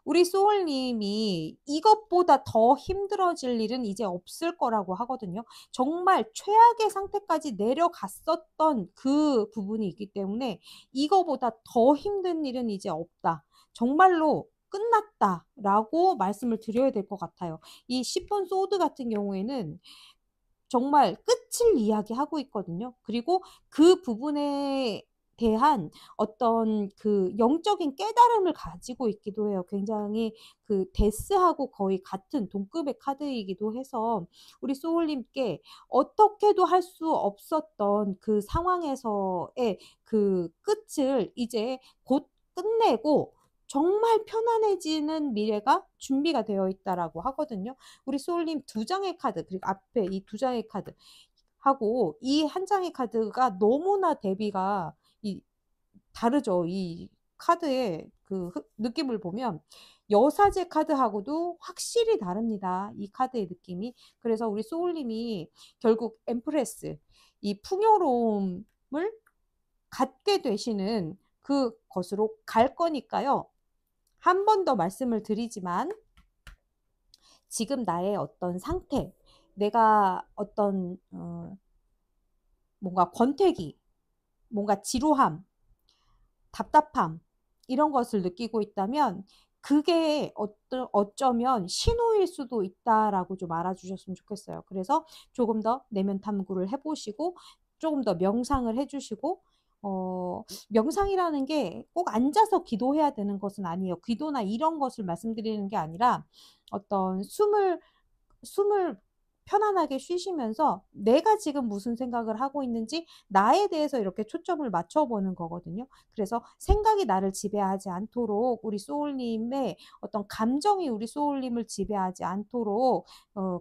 우리 소울님이 이것보다 더 힘들어질 일은 이제 없을 거라고 하거든요. 정말 최악의 상태까지 내려갔었던 그 부분이 있기 때문에 이거보다 더 힘든 일은 이제 없다. 정말로 끝났다라고 말씀을 드려야 될 것 같아요. 이 10번 소드 같은 경우에는 정말 끝을 이야기하고 있거든요. 그리고 그 부분에 대한 어떤 그 영적인 깨달음을 가지고 있기도 해요. 굉장히 그 데스하고 거의 같은 동급의 카드이기도 해서 우리 소울님께 어떻게도 할 수 없었던 그 상황에서의 그 끝을 이제 곧 끝내고 정말 편안해지는 미래가 준비가 되어 있다라고 하거든요. 우리 소울님 두 장의 카드, 그리고 앞에 이 두 장의 카드 하고 이 한 장의 카드가 너무나 대비가 다르죠. 이 카드의 그 느낌을 보면 여사제 카드하고도 확실히 다릅니다. 이 카드의 느낌이. 그래서 우리 소울님이 결국 엠프레스, 이 풍요로움을 갖게 되시는 그것으로 갈 거니까요. 한 번 더 말씀을 드리지만 지금 나의 어떤 상태, 내가 어떤 뭔가 권태기, 뭔가 지루함, 답답함 이런 것을 느끼고 있다면 그게 어쩌면 신호일 수도 있다라고 좀 알아주셨으면 좋겠어요. 그래서 조금 더 내면 탐구를 해보시고 조금 더 명상을 해주시고 명상이라는 게 꼭 앉아서 기도해야 되는 것은 아니에요. 기도나 이런 것을 말씀드리는 게 아니라 어떤 숨을 편안하게 쉬시면서 내가 지금 무슨 생각을 하고 있는지 나에 대해서 이렇게 초점을 맞춰보는 거거든요. 그래서 생각이 나를 지배하지 않도록 우리 소울님의 어떤 감정이 우리 소울님을 지배하지 않도록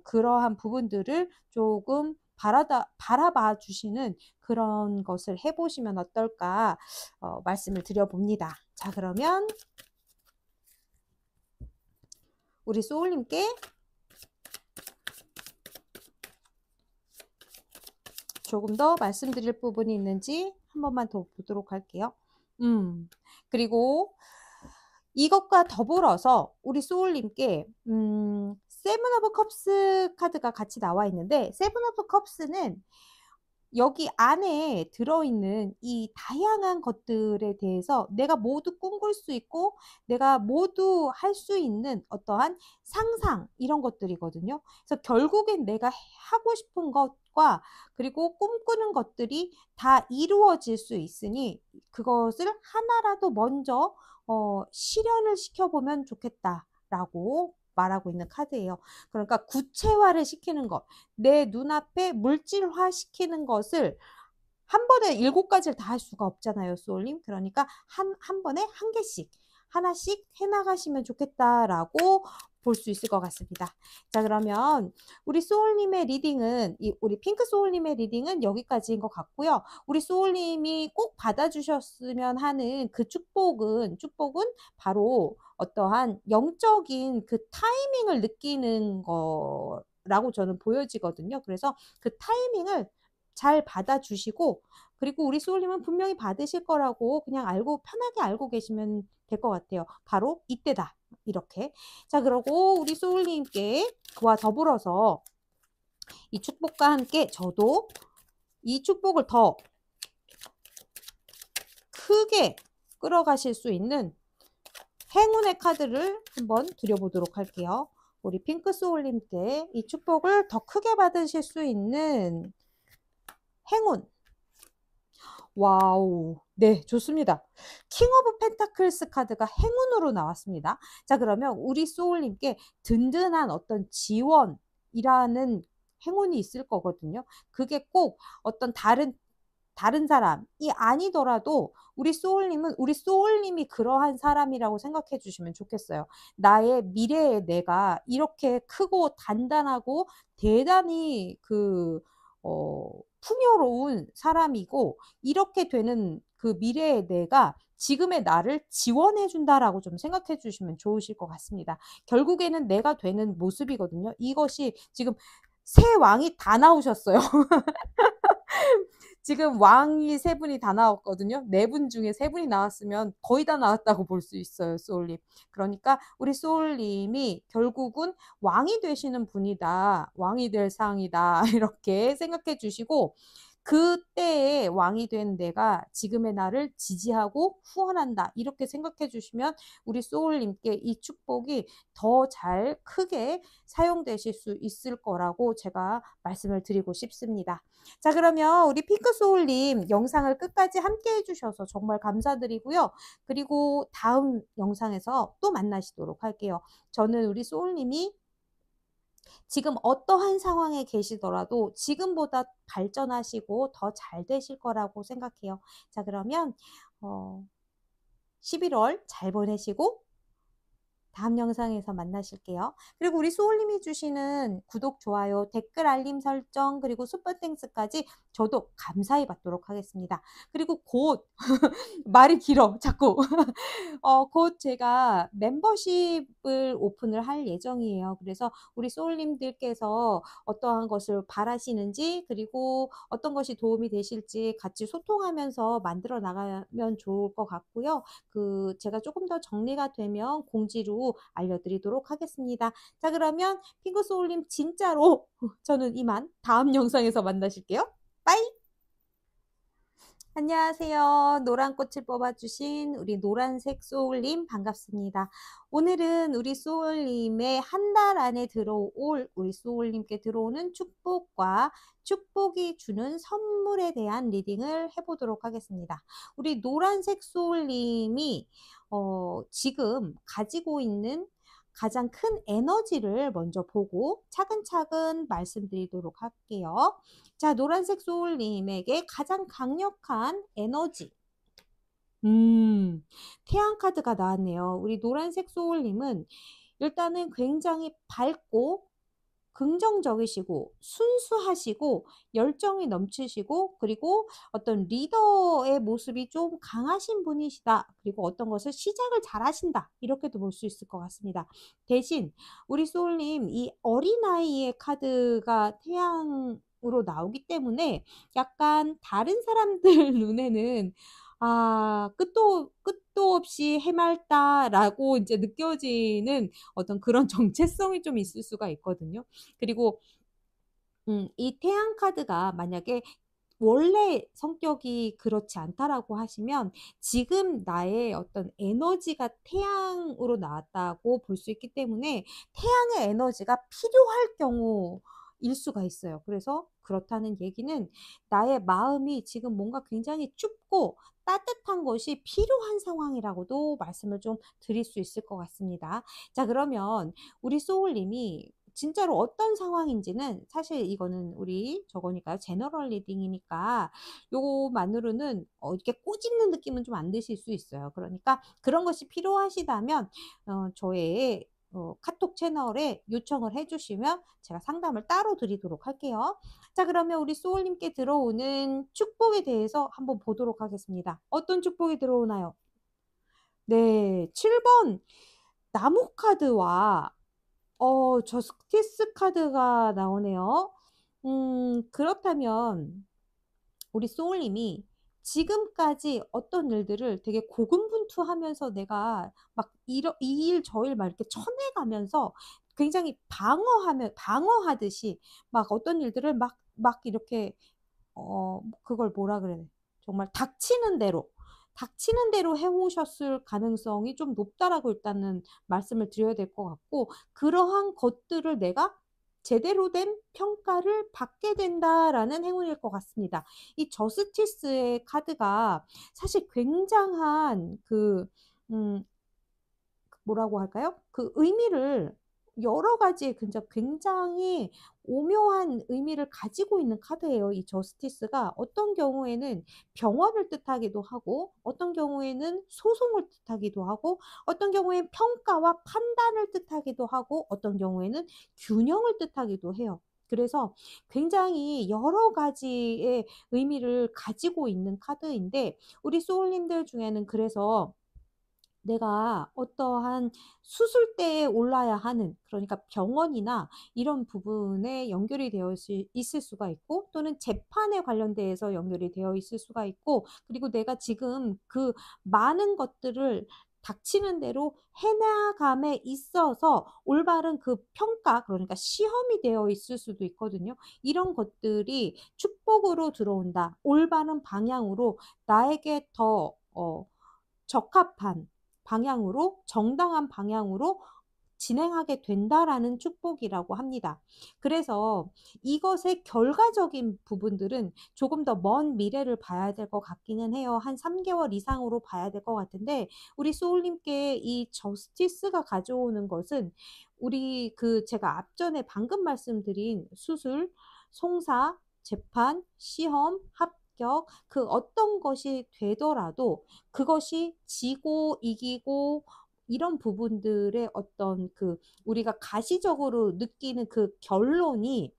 그러한 부분들을 조금 바라봐 주시는 그런 것을 해보시면 어떨까 말씀을 드려봅니다. 자, 그러면 우리 소울님께 조금 더 말씀드릴 부분이 있는지 한 번만 더 보도록 할게요. 그리고 이것과 더불어서 우리 소울님께 세븐 오브 컵스 카드가 같이 나와 있는데 세븐 오브 컵스는 여기 안에 들어있는 이 다양한 것들에 대해서 내가 모두 꿈꿀 수 있고 내가 모두 할 수 있는 어떠한 상상 이런 것들이거든요. 그래서 결국엔 내가 하고 싶은 것과 그리고 꿈꾸는 것들이 다 이루어질 수 있으니 그것을 하나라도 먼저 실현을 시켜보면 좋겠다라고 말하고 있는 카드예요. 그러니까 구체화를 시키는 것, 내 눈앞에 물질화 시키는 것을 한 번에 7가지를 다 할 수가 없잖아요, 소울님. 그러니까 한 번에 한 개씩 하나씩 해 나가시면 좋겠다라고 볼 수 있을 것 같습니다. 자, 그러면 우리 소울님의 리딩은 우리 핑크 소울님의 리딩은 여기까지인 것 같고요. 우리 소울님이 꼭 받아주셨으면 하는 그 축복은 바로 어떠한 영적인 그 타이밍을 느끼는 거라고 저는 보여지거든요. 그래서 그 타이밍을 잘 받아주시고, 그리고 우리 소울님은 분명히 받으실 거라고 그냥 편하게 알고 계시면 될 것 같아요. 바로 이때다. 이렇게. 자, 그러고 우리 소울님께 그와 더불어서 이 축복과 함께 저도 이 축복을 더 크게 끌어가실 수 있는 행운의 카드를 한번 드려보도록 할게요. 우리 핑크 소울님께 이 축복을 더 크게 받으실 수 있는 행운. 와우. 네, 좋습니다. 킹 오브 펜타클스 카드가 행운으로 나왔습니다. 자, 그러면 우리 소울님께 든든한 어떤 지원이라는 행운이 있을 거거든요. 그게 꼭 어떤 다른 사람이 아니더라도 우리 소울님이 그러한 사람이라고 생각해 주시면 좋겠어요. 나의 미래의 내가 이렇게 크고 단단하고 대단히 풍요로운 사람이고, 이렇게 되는 그 미래의 내가 지금의 나를 지원해 준다라고 좀 생각해 주시면 좋으실 것 같습니다. 결국에는 내가 되는 모습이거든요. 이것이 지금 새 왕이 다 나오셨어요. 지금 왕이 3분이 다 나왔거든요. 4분 중에 3분이 나왔으면 거의 다 나왔다고 볼 수 있어요, 소울님. 그러니까 우리 소울님이 결국은 왕이 되시는 분이다. 왕이 될 상이다. 이렇게 생각해 주시고, 그때의 왕이 된 내가 지금의 나를 지지하고 후원한다. 이렇게 생각해 주시면 우리 소울님께 이 축복이 더 잘 크게 사용되실 수 있을 거라고 제가 말씀을 드리고 싶습니다. 자, 그러면 우리 핑크 소울님 영상을 끝까지 함께 해주셔서 정말 감사드리고요. 그리고 다음 영상에서 또 만나시도록 할게요. 저는 우리 소울님이 지금 어떠한 상황에 계시더라도 지금보다 발전하시고 더 잘 되실 거라고 생각해요. 자, 그러면 11월 잘 보내시고 다음 영상에서 만나실게요. 그리고 우리 소울님이 주시는 구독, 좋아요, 댓글, 알림 설정, 그리고 슈퍼땡스까지 저도 감사히 받도록 하겠습니다. 그리고 곧 말이 길어 자꾸 곧 제가 멤버십을 오픈을 할 예정이에요. 그래서 우리 소울님들께서 어떠한 것을 바라시는지, 그리고 어떤 것이 도움이 되실지 같이 소통하면서 만들어 나가면 좋을 것 같고요. 제가 조금 더 정리가 되면 공지로 알려드리도록 하겠습니다. 자, 그러면 핑크 소울님 진짜로 저는 이만 다음 영상에서 만나실게요. 빠이. 안녕하세요. 노란 꽃을 뽑아주신 우리 노란색 소울님 반갑습니다. 오늘은 우리 소울님의 한 달 안에 들어올 우리 소울님께 들어오는 축복과 축복이 주는 선물에 대한 리딩을 해보도록 하겠습니다. 우리 노란색 소울님이 지금 가지고 있는 가장 큰 에너지를 먼저 보고 차근차근 말씀드리도록 할게요. 자, 노란색 소울님에게 가장 강력한 에너지. 태양 카드가 나왔네요. 우리 노란색 소울님은 일단은 굉장히 밝고 긍정적이시고 순수하시고 열정이 넘치시고, 그리고 어떤 리더의 모습이 좀 강하신 분이시다. 그리고 어떤 것을 시작을 잘 하신다. 이렇게도 볼 수 있을 것 같습니다. 대신 우리 소울님 이 어린아이의 카드가 태양으로 나오기 때문에 약간 다른 사람들 눈에는 끝도 없이 해맑다라고 이제 느껴지는 어떤 그런 정체성이 좀 있을 수가 있거든요. 그리고 이 태양 카드가 만약에 원래 성격이 그렇지 않다라고 하시면 지금 나의 어떤 에너지가 태양으로 나왔다고 볼 수 있기 때문에 태양의 에너지가 필요할 경우일 수가 있어요. 그래서 그렇다는 얘기는 나의 마음이 지금 뭔가 굉장히 춥고 따뜻한 것이 필요한 상황이라고도 말씀을 좀 드릴 수 있을 것 같습니다. 자, 그러면 우리 소울님이 진짜로 어떤 상황인지는 사실 이거는 우리 저거니까요. 제너럴 리딩이니까 요거만으로는 이렇게 꼬집는 느낌은 좀 안 드실 수 있어요. 그러니까 그런 것이 필요하시다면 저의 카톡 채널에 요청을 해 주시면 제가 상담을 따로 드리도록 할게요. 자, 그러면 우리 소울님께 들어오는 축복에 대해서 한번 보도록 하겠습니다. 어떤 축복이 들어오나요? 네, 7번 나무 카드와 저스티스 카드가 나오네요. 그렇다면 우리 소울님이 지금까지 어떤 일들을 되게 고군분투하면서 내가 막 이 일 저 일 막 이렇게 쳐내가면서 굉장히 방어하듯이 막 어떤 일들을 막 이렇게 그걸 뭐라 그래. 정말 닥치는 대로 해오셨을 가능성이 좀 높다라고 일단은 말씀을 드려야 될 것 같고, 그러한 것들을 내가 제대로 된 평가를 받게 된다라는 행운일 것 같습니다. 이 저스티스의 카드가 사실 굉장한 음, 뭐라고 할까요? 그 의미를 여러 가지 굉장히 오묘한 의미를 가지고 있는 카드예요. 이 저스티스가 어떤 경우에는 병원을 뜻하기도 하고, 어떤 경우에는 소송을 뜻하기도 하고, 어떤 경우에는 평가와 판단을 뜻하기도 하고, 어떤 경우에는 균형을 뜻하기도 해요. 그래서 굉장히 여러 가지의 의미를 가지고 있는 카드인데, 우리 소울님들 중에는 그래서 내가 어떠한 수술대에 올라야 하는, 그러니까 병원이나 이런 부분에 연결이 되어 있을 수가 있고, 또는 재판에 관련돼서 연결이 되어 있을 수가 있고, 그리고 내가 지금 그 많은 것들을 닥치는 대로 해나감에 있어서 올바른 그 평가, 그러니까 시험이 되어 있을 수도 있거든요. 이런 것들이 축복으로 들어온다. 올바른 방향으로 나에게 더 적합한 방향으로, 정당한 방향으로 진행하게 된다라는 축복이라고 합니다. 그래서 이것의 결과적인 부분들은 조금 더 먼 미래를 봐야 될 것 같기는 해요. 한 3개월 이상으로 봐야 될 것 같은데, 우리 소울님께 이 저스티스가 가져오는 것은 우리 제가 앞전에 방금 말씀드린 수술, 송사, 재판, 시험, 합격, 그 어떤 것이 되더라도 그것이 지고 이기고 이런 부분들의 어떤 우리가 가시적으로 느끼는 그 결론이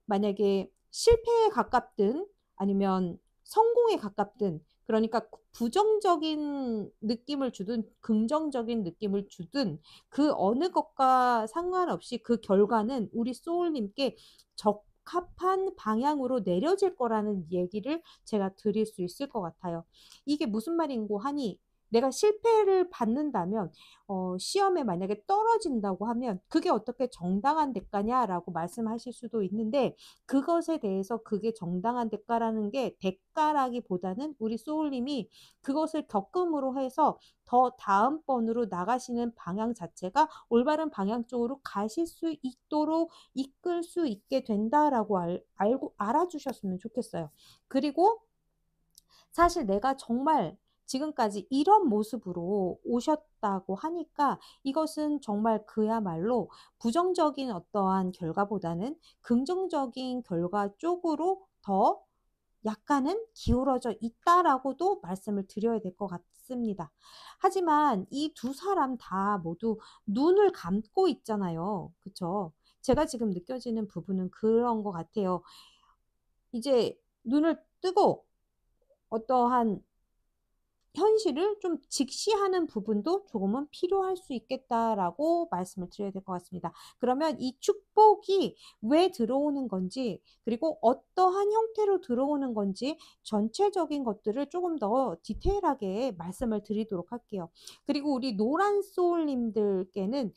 만약에 실패에 가깝든 아니면 성공에 가깝든, 그러니까 부정적인 느낌을 주든 긍정적인 느낌을 주든 그 어느 것과 상관없이 그 결과는 우리 소울님께 적합한 방향으로 내려질 거라는 얘기를 제가 드릴 수 있을 것 같아요. 이게 무슨 말인고 하니, 내가 실패를 받는다면 시험에 만약에 떨어진다고 하면 그게 어떻게 정당한 대가냐라고 말씀하실 수도 있는데, 그것에 대해서 그게 정당한 대가라는 게 대가라기보다는 우리 소울님이 그것을 겪음으로 해서 더 다음번으로 나가시는 방향 자체가 올바른 방향 쪽으로 가실 수 있도록 이끌 수 있게 된다라고 알고 알아주셨으면 좋겠어요. 그리고 사실 내가 정말 지금까지 이런 모습으로 오셨다고 하니까 이것은 정말 그야말로 부정적인 어떠한 결과보다는 긍정적인 결과 쪽으로 더 약간은 기울어져 있다라고도 말씀을 드려야 될 것 같습니다. 하지만 이 두 사람 다 모두 눈을 감고 있잖아요. 그쵸? 제가 지금 느껴지는 부분은 그런 것 같아요. 이제 눈을 뜨고 어떠한 현실을 좀 직시하는 부분도 조금은 필요할 수 있겠다라고 말씀을 드려야 될 것 같습니다. 그러면 이 축복이 왜 들어오는 건지, 그리고 어떠한 형태로 들어오는 건지 전체적인 것들을 조금 더 디테일하게 말씀을 드리도록 할게요. 그리고 우리 노란 소울님들께는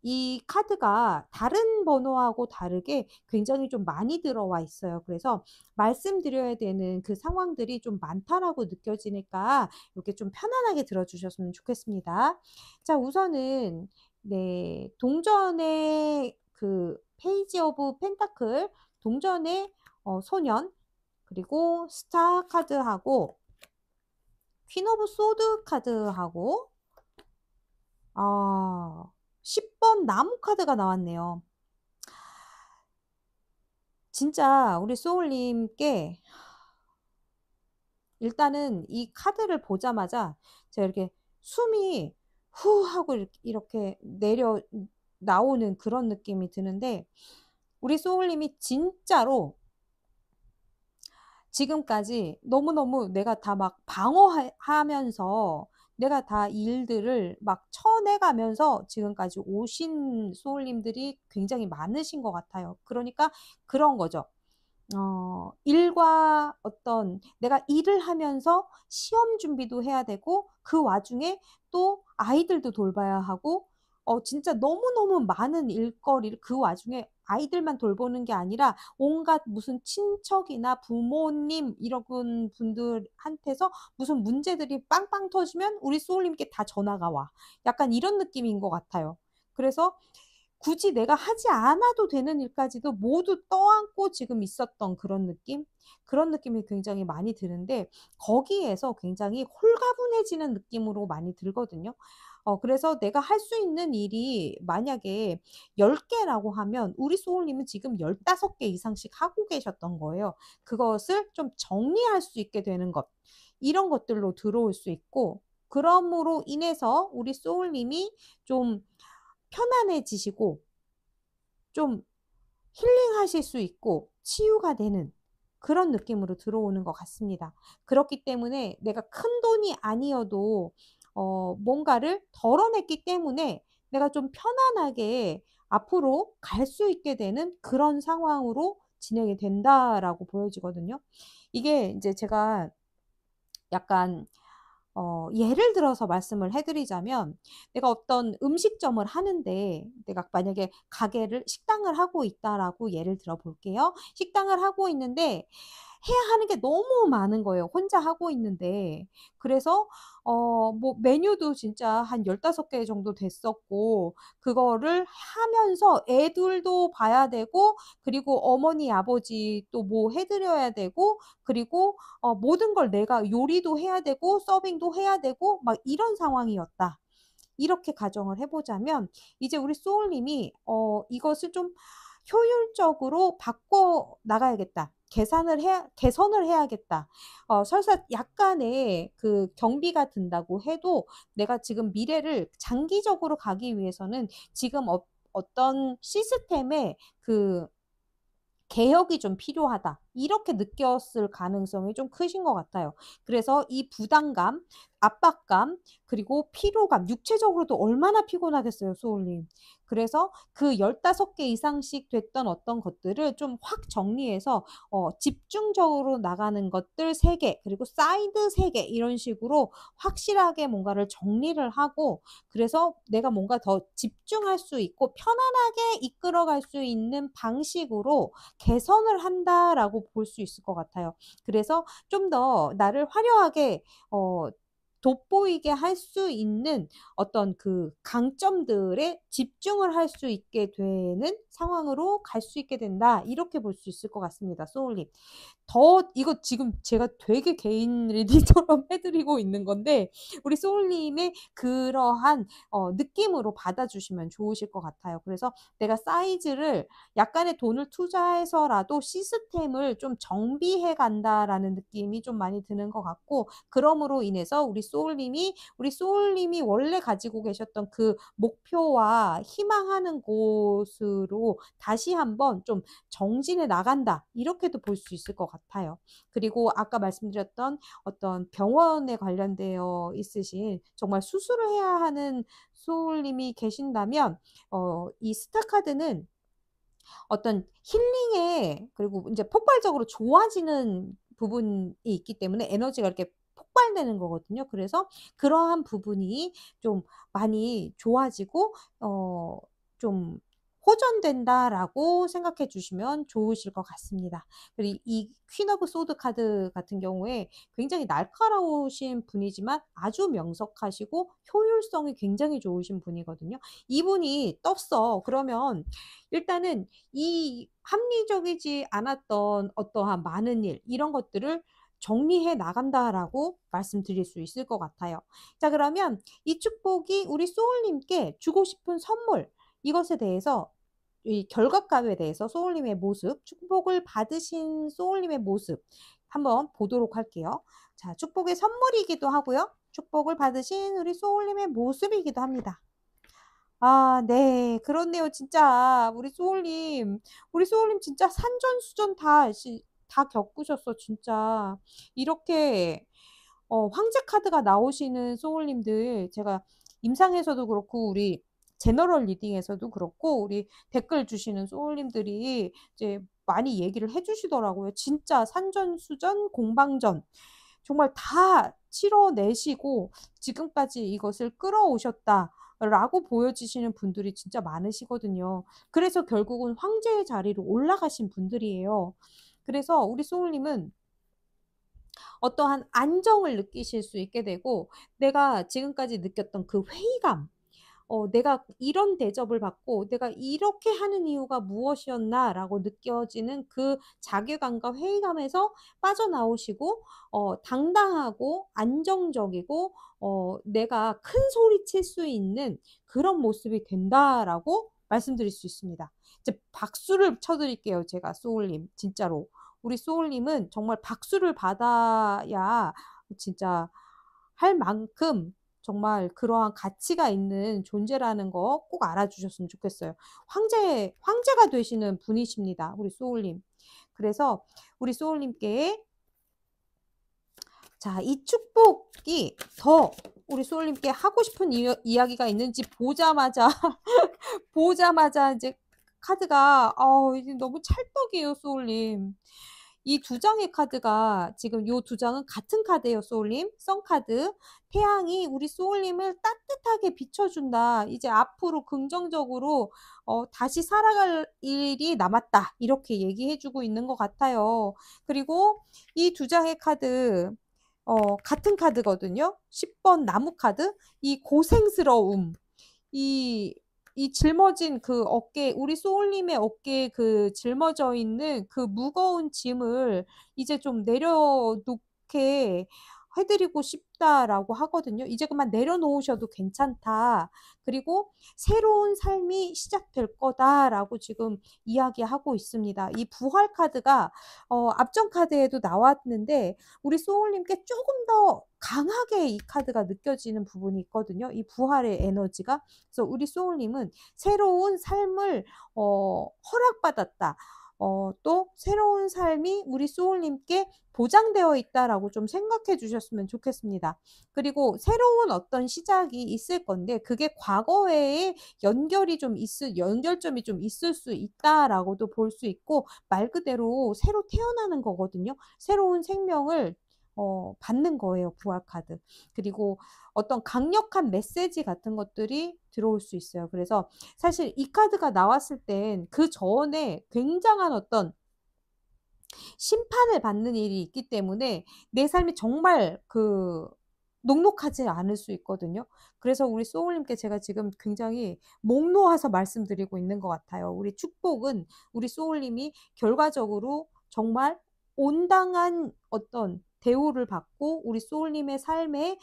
이 카드가 다른 번호하고 다르게 굉장히 좀 많이 들어와 있어요. 그래서 말씀드려야 되는 그 상황들이 좀 많다라고 느껴지니까 이렇게 좀 편안하게 들어주셨으면 좋겠습니다. 자, 우선은 네, 동전의 페이지 오브 펜타클, 동전의 소년, 그리고 스타 카드하고 퀸 오브 소드 카드하고 10번 나무 카드가 나왔네요. 진짜 우리 소울님께 일단은 이 카드를 보자마자 제가 이렇게 숨이 후 하고 이렇게 내려 나오는 그런 느낌이 드는데, 우리 소울님이 진짜로 지금까지 너무너무 내가 다 막 방어하면서 내가 다 일들을 막 쳐내가면서 지금까지 오신 소울님들이 굉장히 많으신 것 같아요. 그러니까 그런 거죠. 일과 어떤 내가 일을 하면서 시험 준비도 해야 되고 그 와중에 또 아이들도 돌봐야 하고, 진짜 너무너무 많은 일거리를 그 와중에 아이들만 돌보는 게 아니라 온갖 무슨 친척이나 부모님 이런 분들한테서 무슨 문제들이 빵빵 터지면 우리 소울님께 다 전화가 와. 약간 이런 느낌인 것 같아요. 그래서 굳이 내가 하지 않아도 되는 일까지도 모두 떠안고 지금 있었던 그런 느낌? 그런 느낌이 굉장히 많이 드는데, 거기에서 굉장히 홀가분해지는 느낌으로 많이 들거든요. 그래서 내가 할 수 있는 일이 만약에 10개라고 하면 우리 소울님은 지금 15개 이상씩 하고 계셨던 거예요. 그것을 좀 정리할 수 있게 되는 것. 이런 것들로 들어올 수 있고, 그럼으로 인해서 우리 소울님이 좀 편안해지시고 좀 힐링하실 수 있고 치유가 되는 그런 느낌으로 들어오는 것 같습니다. 그렇기 때문에 내가 큰돈이 아니어도 뭔가를 덜어냈기 때문에 내가 좀 편안하게 앞으로 갈 수 있게 되는 그런 상황으로 진행이 된다라고 보여지거든요. 이게 이제 제가 약간 예를 들어서 말씀을 해드리자면, 내가 어떤 음식점을 하는데 내가 만약에 식당을 하고 있다라고 예를 들어 볼게요. 식당을 하고 있는데 해야 하는 게 너무 많은 거예요, 혼자 하고 있는데. 그래서 뭐 메뉴도 진짜 한 15개 정도 됐었고, 그거를 하면서 애들도 봐야 되고, 그리고 어머니 아버지 또 뭐 해드려야 되고, 그리고 모든 걸 내가 요리도 해야 되고 서빙도 해야 되고 막 이런 상황이었다. 이렇게 가정을 해보자면, 이제 우리 소울님이 이것을 좀 효율적으로 바꿔 나가야겠다. 개선을 해야겠다. 설사 약간의 그 경비가 든다고 해도 내가 지금 미래를 장기적으로 가기 위해서는 지금 어떤 시스템의 그 개혁이 좀 필요하다. 이렇게 느꼈을 가능성이 좀 크신 것 같아요. 그래서 이 부담감, 압박감, 그리고 피로감, 육체적으로도 얼마나 피곤하겠어요, 소울님. 그래서 그 15개 이상씩 됐던 어떤 것들을 좀 확 정리해서 집중적으로 나가는 것들 3개, 그리고 사이드 3개 이런 식으로 확실하게 뭔가를 정리를 하고, 그래서 내가 뭔가 더 집중할 수 있고 편안하게 이끌어갈 수 있는 방식으로 개선을 한다라고 볼 수 있을 것 같아요. 그래서 좀 더 나를 화려하게 돋보이게 할 수 있는 어떤 그 강점들에 집중을 할 수 있게 되는 상황으로 갈 수 있게 된다. 이렇게 볼 수 있을 것 같습니다, 소울님. 이거 지금 제가 되게 개인 리딩처럼 해드리고 있는 건데, 우리 소울님의 그러한 느낌으로 받아주시면 좋으실 것 같아요. 그래서 내가 사이즈를 약간의 돈을 투자해서라도 시스템을 좀 정비해 간다라는 느낌이 좀 많이 드는 것 같고, 그럼으로 인해서 우리 소울님이 원래 가지고 계셨던 그 목표와 희망하는 곳으로 다시 한번 좀 정진해 나간다. 이렇게도 볼 수 있을 것 같아요. 그리고 아까 말씀드렸던 어떤 병원에 관련되어 있으신 정말 수술을 해야 하는 소울님이 계신다면, 이 스타카드는 어떤 힐링에, 그리고 이제 폭발적으로 좋아지는 부분이 있기 때문에 에너지가 이렇게 폭발되는 거거든요. 그래서 그러한 부분이 좀 많이 좋아지고 좀 호전된다라고 생각해 주시면 좋으실 것 같습니다. 그리고 이 퀸 오브 소드 카드 같은 경우에 굉장히 날카로우신 분이지만 아주 명석하시고 효율성이 굉장히 좋으신 분이거든요. 이분이 떴어. 그러면 일단은 이 합리적이지 않았던 어떠한 많은 일, 이런 것들을 정리해 나간다라고 말씀드릴 수 있을 것 같아요. 자, 그러면 이 축복이 우리 소울님께 주고 싶은 선물, 이것에 대해서 이 결과값에 대해서 소울님의 모습, 축복을 받으신 소울님의 모습 한번 보도록 할게요. 자, 축복의 선물이기도 하고요. 축복을 받으신 우리 소울님의 모습이기도 합니다. 아, 네. 그렇네요. 진짜 우리 소울님 진짜 산전수전 다 겪으셨어, 진짜. 이렇게 황제 카드가 나오시는 소울님들 제가 임상에서도 그렇고 우리 제너럴 리딩에서도 그렇고 우리 댓글 주시는 소울님들이 이제 많이 얘기를 해주시더라고요. 진짜 산전수전, 공방전 정말 다 치러내시고 지금까지 이것을 끌어오셨다라고 보여지시는 분들이 진짜 많으시거든요. 그래서 결국은 황제의 자리로 올라가신 분들이에요. 그래서 우리 소울님은 어떠한 안정을 느끼실 수 있게 되고 내가 지금까지 느꼈던 그 회의감, 내가 이런 대접을 받고 내가 이렇게 하는 이유가 무엇이었나라고 느껴지는 그 자괴감과 회의감에서 빠져나오시고 당당하고 안정적이고 내가 큰 소리 칠 수 있는 그런 모습이 된다라고 말씀드릴 수 있습니다. 이제 박수를 쳐드릴게요. 제가 소울님 진짜로. 우리 소울님은 정말 박수를 받아야 진짜 할 만큼 정말 그러한 가치가 있는 존재라는 거 꼭 알아주셨으면 좋겠어요. 황제가 되시는 분이십니다. 우리 소울님. 그래서 우리 소울님께 자, 이 축복이 더 우리 소울님께 하고 싶은 이야기가 있는지 보자마자 이제 카드가 이제 너무 찰떡이에요, 소울님. 이 두 장의 카드가 지금 요 두 장은 같은 카드예요, 소울님. 썬카드. 태양이 우리 소울님을 따뜻하게 비춰준다. 이제 앞으로 긍정적으로 다시 살아갈 일이 남았다. 이렇게 얘기해주고 있는 것 같아요. 그리고 이 두 장의 카드 같은 카드거든요. 10번 나무 카드. 이 고생스러움. 이 짊어진 그 우리 소울님의 어깨에 그 짊어져 있는 그 무거운 짐을 이제 좀 내려놓게 해드리고 싶다라고 하거든요. 이제 그만 내려놓으셔도 괜찮다. 그리고 새로운 삶이 시작될 거다라고 지금 이야기하고 있습니다. 이 부활 카드가 앞전 카드에도 나왔는데 우리 소울님께 조금 더 강하게 이 카드가 느껴지는 부분이 있거든요. 이 부활의 에너지가. 그래서 우리 소울님은 새로운 삶을 허락받았다. 또 새로운 삶이 우리 소울님께 보장되어 있다라고 좀 생각해 주셨으면 좋겠습니다. 그리고 새로운 어떤 시작이 있을 건데 그게 과거에 연결점이 좀 있을 수 있다라고도 볼 수 있고 말 그대로 새로 태어나는 거거든요. 새로운 생명을 받는 거예요, 부활 카드. 그리고 어떤 강력한 메시지 같은 것들이 들어올 수 있어요. 그래서 사실 이 카드가 나왔을 땐 그 전에 굉장한 어떤 심판을 받는 일이 있기 때문에 내 삶이 정말 녹록하지 않을 수 있거든요. 그래서 우리 소울님께 제가 지금 굉장히 목 놓아서 말씀드리고 있는 것 같아요. 우리 축복은 우리 소울님이 결과적으로 정말 온당한 어떤 대우를 받고 우리 소울님의 삶에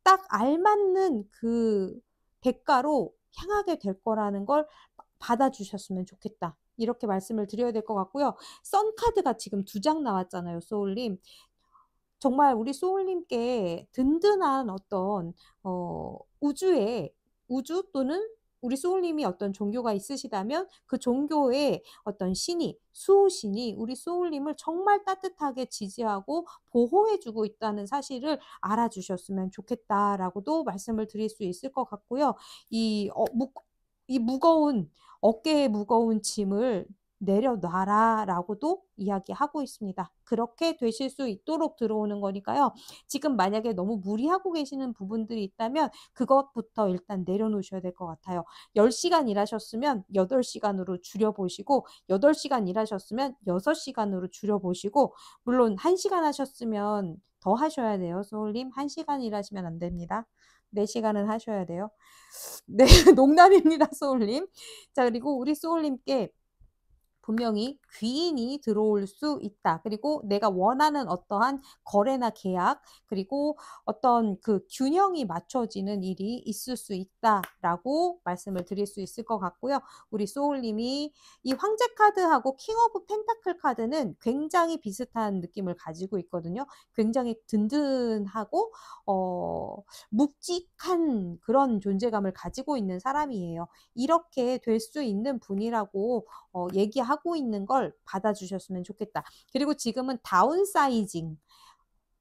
딱 알맞는 그 대가로 향하게 될 거라는 걸 받아주셨으면 좋겠다. 이렇게 말씀을 드려야 될 것 같고요. 썬카드가 지금 두 장 나왔잖아요, 소울님. 정말 우리 소울님께 든든한 어떤 우주 또는 우리 소울님이 어떤 종교가 있으시다면 그 종교의 어떤 수호신이 우리 소울님을 정말 따뜻하게 지지하고 보호해주고 있다는 사실을 알아주셨으면 좋겠다라고도 말씀을 드릴 수 있을 것 같고요. 이 어깨에 무거운 짐을 내려놔라 라고도 이야기하고 있습니다. 그렇게 되실 수 있도록 들어오는 거니까요. 지금 만약에 너무 무리하고 계시는 부분들이 있다면 그것부터 일단 내려놓으셔야 될 것 같아요. 10시간 일하셨으면 8시간으로 줄여보시고 8시간 일하셨으면 6시간으로 줄여보시고 물론 1시간 하셨으면 더 하셔야 돼요. 소울님 1시간 일하시면 안 됩니다. 4시간은 하셔야 돼요. 네, 농담입니다, 소울님. 자, 그리고 우리 소울님께 분명히 귀인이 들어올 수 있다. 그리고 내가 원하는 어떠한 거래나 계약, 그리고 어떤 그 균형이 맞춰지는 일이 있을 수 있다라고 말씀을 드릴 수 있을 것 같고요. 우리 소울님이 이 황제 카드하고 킹 오브 펜타클 카드는 굉장히 비슷한 느낌을 가지고 있거든요. 굉장히 든든하고 묵직한 그런 존재감을 가지고 있는 사람이에요. 이렇게 될 수 있는 분이라고 얘기하고 있는 걸 받아주셨으면 좋겠다. 그리고 지금은 다운사이징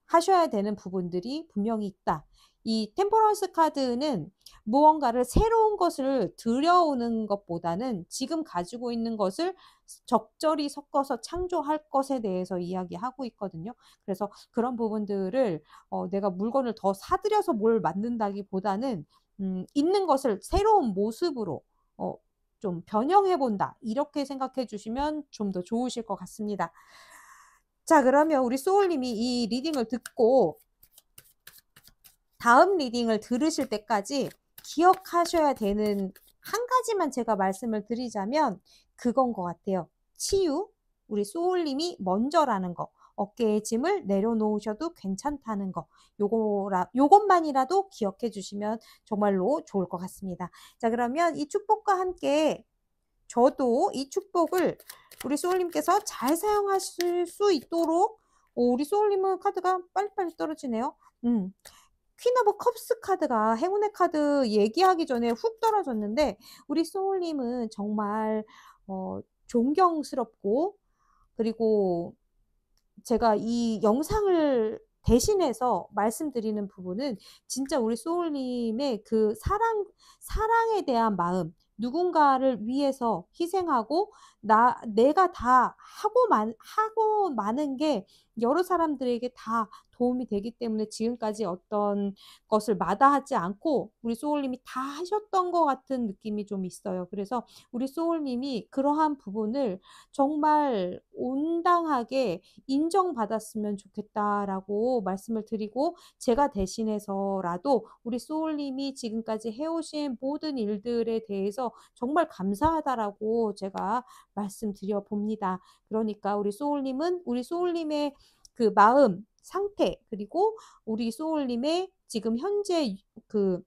하셔야 되는 부분들이 분명히 있다. 이 템퍼런스 카드는 무언가를 새로운 것을 들여오는 것보다는 지금 가지고 있는 것을 적절히 섞어서 창조할 것에 대해서 이야기하고 있거든요. 그래서 그런 부분들을 내가 물건을 더 사들여서 뭘 만든다기보다는 있는 것을 새로운 모습으로 좀 변형해 본다. 이렇게 생각해 주시면 좀 더 좋으실 것 같습니다. 자, 그러면 우리 소울님이 이 리딩을 듣고 다음 리딩을 들으실 때까지 기억하셔야 되는 한 가지만 제가 말씀을 드리자면 그건 것 같아요. 치유, 우리 소울님이 먼저라는 거, 어깨에 짐을 내려놓으셔도 괜찮다는 거, 요것만이라도 기억해 주시면 정말로 좋을 것 같습니다. 자, 그러면 이 축복과 함께 저도 이 축복을 우리 소울님께서 잘 사용하실 수 있도록 우리 소울님은 카드가 빨리빨리 떨어지네요. 퀸 오브 컵스 카드가 행운의 카드 얘기하기 전에 훅 떨어졌는데 우리 소울님은 정말 존경스럽고 그리고 제가 이 영상을 대신해서 말씀드리는 부분은 진짜 우리 소울님의 그 사랑에 대한 마음, 누군가를 위해서 희생하고 내가 다 하고 마는 게 여러 사람들에게 다 도움이 되기 때문에 지금까지 어떤 것을 마다하지 않고 우리 소울님이 다 하셨던 것 같은 느낌이 좀 있어요. 그래서 우리 소울님이 그러한 부분을 정말 온당하게 인정받았으면 좋겠다라고 말씀을 드리고 제가 대신해서라도 우리 소울님이 지금까지 해오신 모든 일들에 대해서 정말 감사하다라고 제가 말씀드려 봅니다. 그러니까 우리 소울님은 우리 소울님의 그 마음, 상태, 그리고 우리 소울님의 지금 현재 그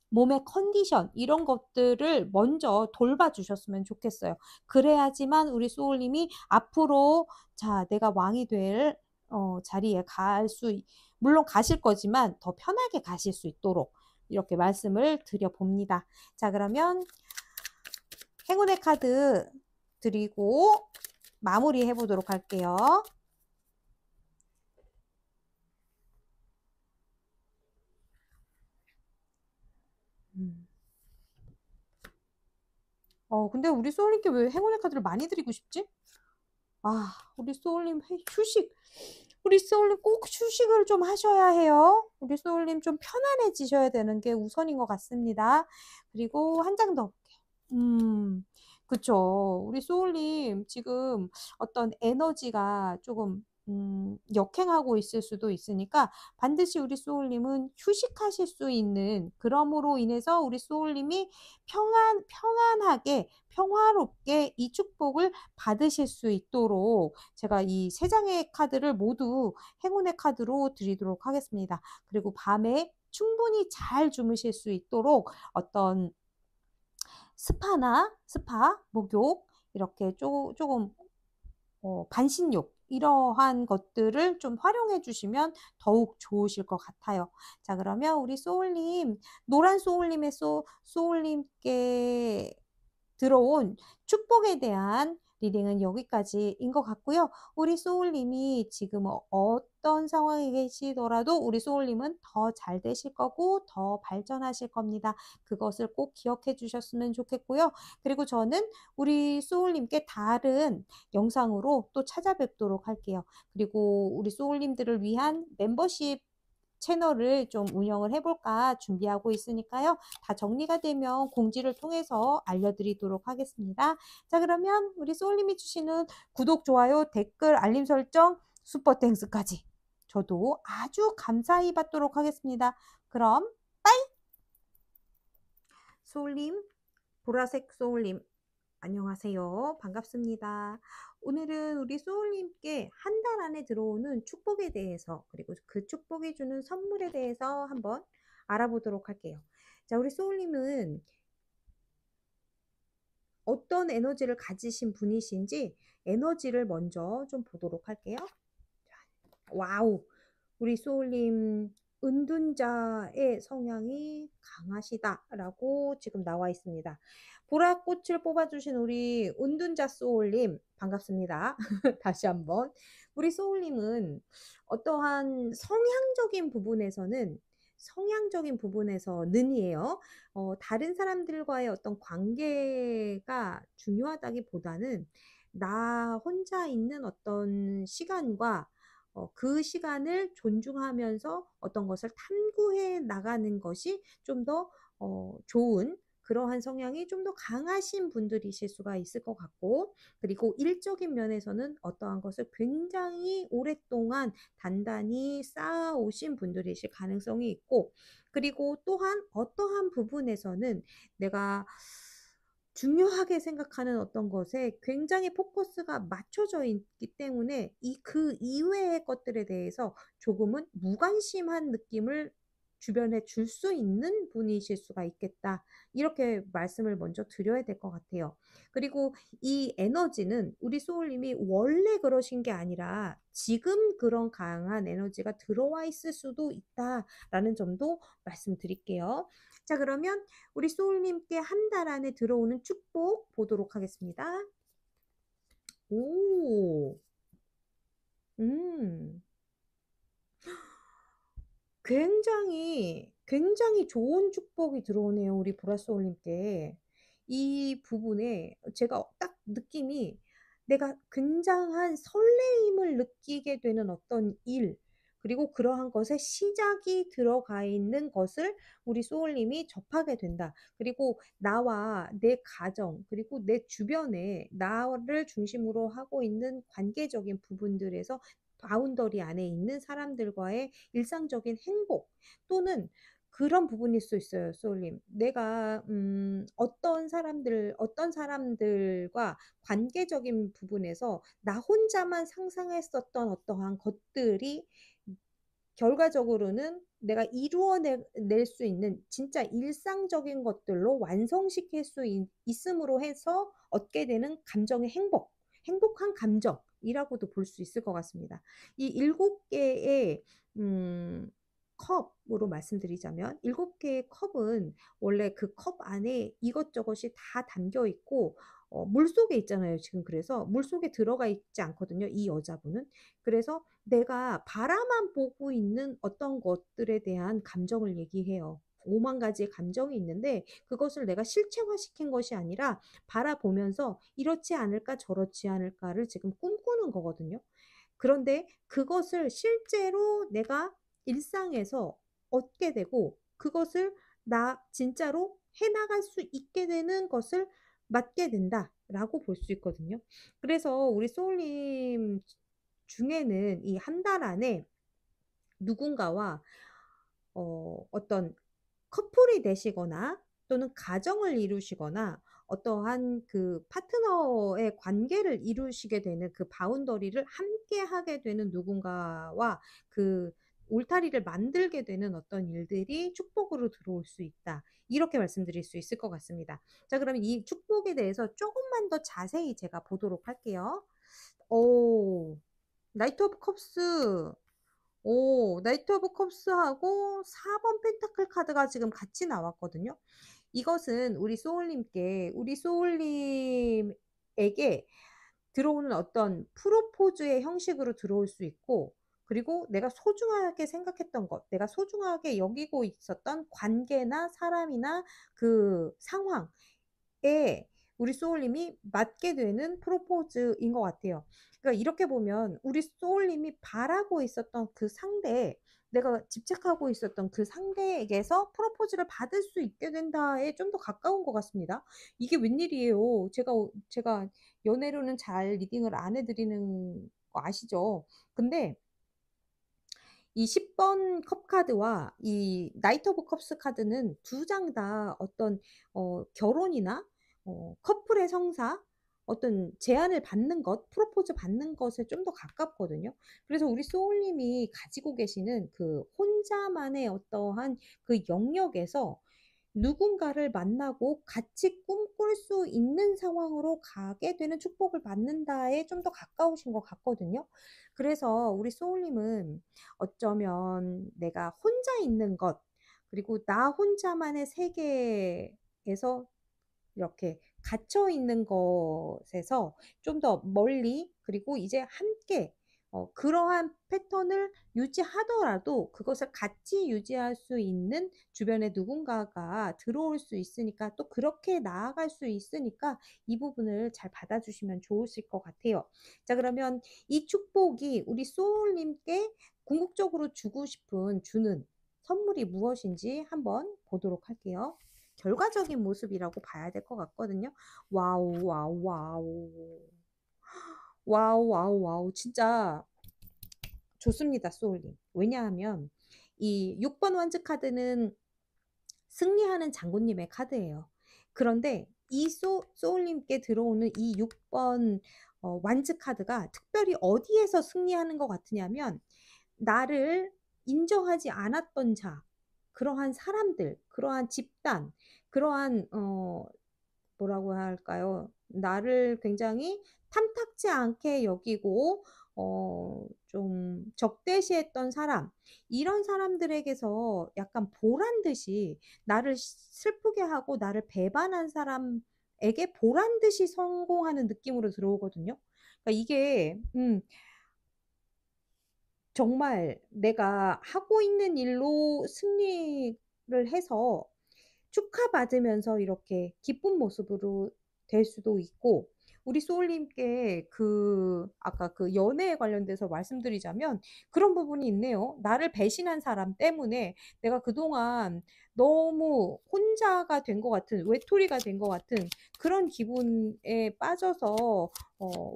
몸의 컨디션 이런 것들을 먼저 돌봐주셨으면 좋겠어요. 그래야지만 우리 소울님이 앞으로 자 내가 왕이 될 자리에 물론 가실 거지만 더 편하게 가실 수 있도록 이렇게 말씀을 드려봅니다. 자, 그러면 행운의 카드 드리고 마무리 해보도록 할게요. 근데 우리 소울님께 왜 행운의 카드를 많이 드리고 싶지? 우리 소울님 휴식. 우리 소울님 꼭 휴식을 좀 하셔야 해요. 우리 소울님 좀 편안해지셔야 되는 게 우선인 것 같습니다. 그리고 한 장 더 볼게요. 그쵸. 우리 소울님 지금 어떤 에너지가 조금 역행하고 있을 수도 있으니까 반드시 우리 소울님은 휴식하실 수 있는 그럼으로 인해서 우리 소울님이 편안하게 평화롭게 이 축복을 받으실 수 있도록 제가 이 세 장의 카드를 모두 행운의 카드로 드리도록 하겠습니다. 그리고 밤에 충분히 잘 주무실 수 있도록 어떤 스파, 목욕 이렇게 조금 반신욕 이러한 것들을 좀 활용해 주시면 더욱 좋으실 것 같아요. 자, 그러면 우리 소울님, 노란 소울님의 소울님께 들어온 축복에 대한 리딩은 여기까지인 것 같고요. 우리 소울님이 지금 어떤 상황에 계시더라도 우리 소울님은 더 잘 되실 거고 더 발전하실 겁니다. 그것을 꼭 기억해 주셨으면 좋겠고요. 그리고 저는 우리 소울님께 다른 영상으로 또 찾아뵙도록 할게요. 그리고 우리 소울님들을 위한 멤버십 채널을 좀 운영을 해볼까 준비하고 있으니까요. 다 정리가 되면 공지를 통해서 알려드리도록 하겠습니다. 자, 그러면 우리 소울님이 주시는 구독, 좋아요, 댓글, 알림 설정, 슈퍼땡스까지 저도 아주 감사히 받도록 하겠습니다. 그럼 빠이! 소울님, 보라색 소울님 안녕하세요. 반갑습니다. 오늘은 우리 소울님께 한 달 안에 들어오는 축복에 대해서, 그리고 그 축복이 주는 선물에 대해서 한번 알아보도록 할게요. 자, 우리 소울님은 어떤 에너지를 가지신 분이신지 에너지를 먼저 좀 보도록 할게요. 와우! 우리 소울님 은둔자의 성향이 강하시다라고 지금 나와 있습니다. 보라꽃을 뽑아주신 우리 은둔자 소울님 반갑습니다. 다시 한번 우리 소울님은 어떠한 성향적인 부분에서는이에요. 다른 사람들과의 어떤 관계가 중요하다기보다는 나 혼자 있는 어떤 시간과 그 시간을 존중하면서 어떤 것을 탐구해 나가는 것이 좀 더 좋은 그러한 성향이 좀 더 강하신 분들이실 수가 있을 것 같고, 그리고 일적인 면에서는 어떠한 것을 굉장히 오랫동안 단단히 쌓아오신 분들이실 가능성이 있고, 그리고 또한 어떠한 부분에서는 내가 중요하게 생각하는 어떤 것에 굉장히 포커스가 맞춰져 있기 때문에 그 이외의 것들에 대해서 조금은 무관심한 느낌을 주변에 줄 수 있는 분이실 수가 있겠다. 이렇게 말씀을 먼저 드려야 될 것 같아요. 그리고 이 에너지는 우리 소울님이 원래 그러신 게 아니라 지금 그런 강한 에너지가 들어와 있을 수도 있다라는 점도 말씀드릴게요. 자, 그러면 우리 소울님께 한 달 안에 들어오는 축복 보도록 하겠습니다. 오, 음, 굉장히 좋은 축복이 들어오네요. 우리 보라 소울님께. 이 부분에 제가 딱 느낌이 내가 굉장한 설레임을 느끼게 되는 어떤 일, 그리고 그러한 것에 시작이 들어가 있는 것을 우리 소울님이 접하게 된다. 그리고 나와 내 가정, 그리고 내 주변에 나를 중심으로 하고 있는 관계적인 부분들에서 바운더리 안에 있는 사람들과의 일상적인 행복 또는 그런 부분일 수 있어요, 소울님. 내가 어떤 사람들과 관계적인 부분에서 나 혼자만 상상했었던 어떠한 것들이 결과적으로는 내가 낼 수 있는 진짜 일상적인 것들로 완성시킬 수 있음으로 해서 얻게 되는 감정의 행복한 감정이라고도 볼 수 있을 것 같습니다. 이 일곱 개의 음, 컵으로 말씀드리자면, 일곱 개의 컵은 원래 그 컵 안에 이것저것이 다 담겨 있고, 물속에 있잖아요, 지금. 그래서 물속에 들어가 있지 않거든요, 이 여자분은. 그래서 내가 바라만 보고 있는 어떤 것들에 대한 감정을 얘기해요. 오만 가지의 감정이 있는데 그것을 내가 실체화시킨 것이 아니라 바라보면서 이렇지 않을까 저렇지 않을까를 지금 꿈꾸는 거거든요. 그런데 그것을 실제로 내가 일상에서 얻게 되고 그것을 나 진짜로 해나갈 수 있게 되는 것을 맞게 된다라고 볼 수 있거든요. 그래서 우리 소울님 중에는 이 한 달 안에 누군가와 어떤 커플이 되시거나 또는 가정을 이루시거나 어떠한 그 파트너의 관계를 이루시게 되는 그 바운더리를 함께 하게 되는 누군가와 그 울타리를 만들게 되는 어떤 일들이 축복으로 들어올 수 있다. 이렇게 말씀드릴 수 있을 것 같습니다. 자, 그러면 이 축복에 대해서 조금만 더 자세히 제가 보도록 할게요. 오, 나이트 오브 컵스. 오, 나이트 오브 컵스하고 4번 펜타클 카드가 지금 같이 나왔거든요. 이것은 우리 소울님에게 들어오는 어떤 프로포즈의 형식으로 들어올 수 있고, 그리고 내가 소중하게 생각했던 것, 내가 소중하게 여기고 있었던 관계나 사람이나 그 상황에 우리 소울님이 맞게 되는 프로포즈인 것 같아요. 그러니까 이렇게 보면 우리 소울님이 바라고 있었던 그 상대, 내가 집착하고 있었던 그 상대에게서 프로포즈를 받을 수 있게 된다에 좀 더 가까운 것 같습니다. 이게 웬일이에요. 제가 연애로는 잘 리딩을 안 해드리는 거 아시죠? 근데 이 10번 컵 카드와 이 나이트 오브 컵스 카드는 두 장 다 어떤 결혼이나 커플의 성사, 어떤 제안을 받는 것, 프로포즈 받는 것에 좀 더 가깝거든요. 그래서 우리 소울님이 가지고 계시는 그 혼자만의 어떠한 그 영역에서 누군가를 만나고 같이 꿈꿀 수 있는 상황으로 가게 되는 축복을 받는다에 좀 더 가까우신 것 같거든요. 그래서 우리 소울님은 어쩌면 내가 혼자 있는 것, 그리고 나 혼자만의 세계에서 이렇게 갇혀 있는 것에서 좀 더 멀리, 그리고 이제 함께 그러한 패턴을 유지하더라도 그것을 같이 유지할 수 있는 주변에 누군가가 들어올 수 있으니까, 또 그렇게 나아갈 수 있으니까 이 부분을 잘 받아주시면 좋으실 것 같아요. 자, 그러면 이 축복이 우리 소울님께 궁극적으로 주는 선물이 무엇인지 한번 보도록 할게요. 결과적인 모습이라고 봐야 될 것 같거든요. 와우, 와우, 와우. 와우, 와우, 와우. 진짜 좋습니다, 소울님. 왜냐하면 이 6번 완즈 카드는 승리하는 장군님의 카드예요. 그런데 이 소울님께 들어오는 이 6번 완즈 카드가 특별히 어디에서 승리하는 것 같으냐면, 나를 인정하지 않았던 자, 그러한 사람들, 그러한 집단, 그러한 뭐라고 할까요? 나를 굉장히 탐탁지 않게 여기고 좀 적대시했던 사람, 이런 사람들에게서 약간 보란 듯이 나를 슬프게 하고 나를 배반한 사람에게 보란 듯이 성공하는 느낌으로 들어오거든요. 그러니까 이게 정말 내가 하고 있는 일로 승리를 해서 축하받으면서 이렇게 기쁜 모습으로 될 수도 있고, 우리 소울님께 아까 그 연애에 관련돼서 말씀드리자면 그런 부분이 있네요. 나를 배신한 사람 때문에 내가 그동안 너무 혼자가 된 것 같은, 외톨이가 된 것 같은 그런 기분에 빠져서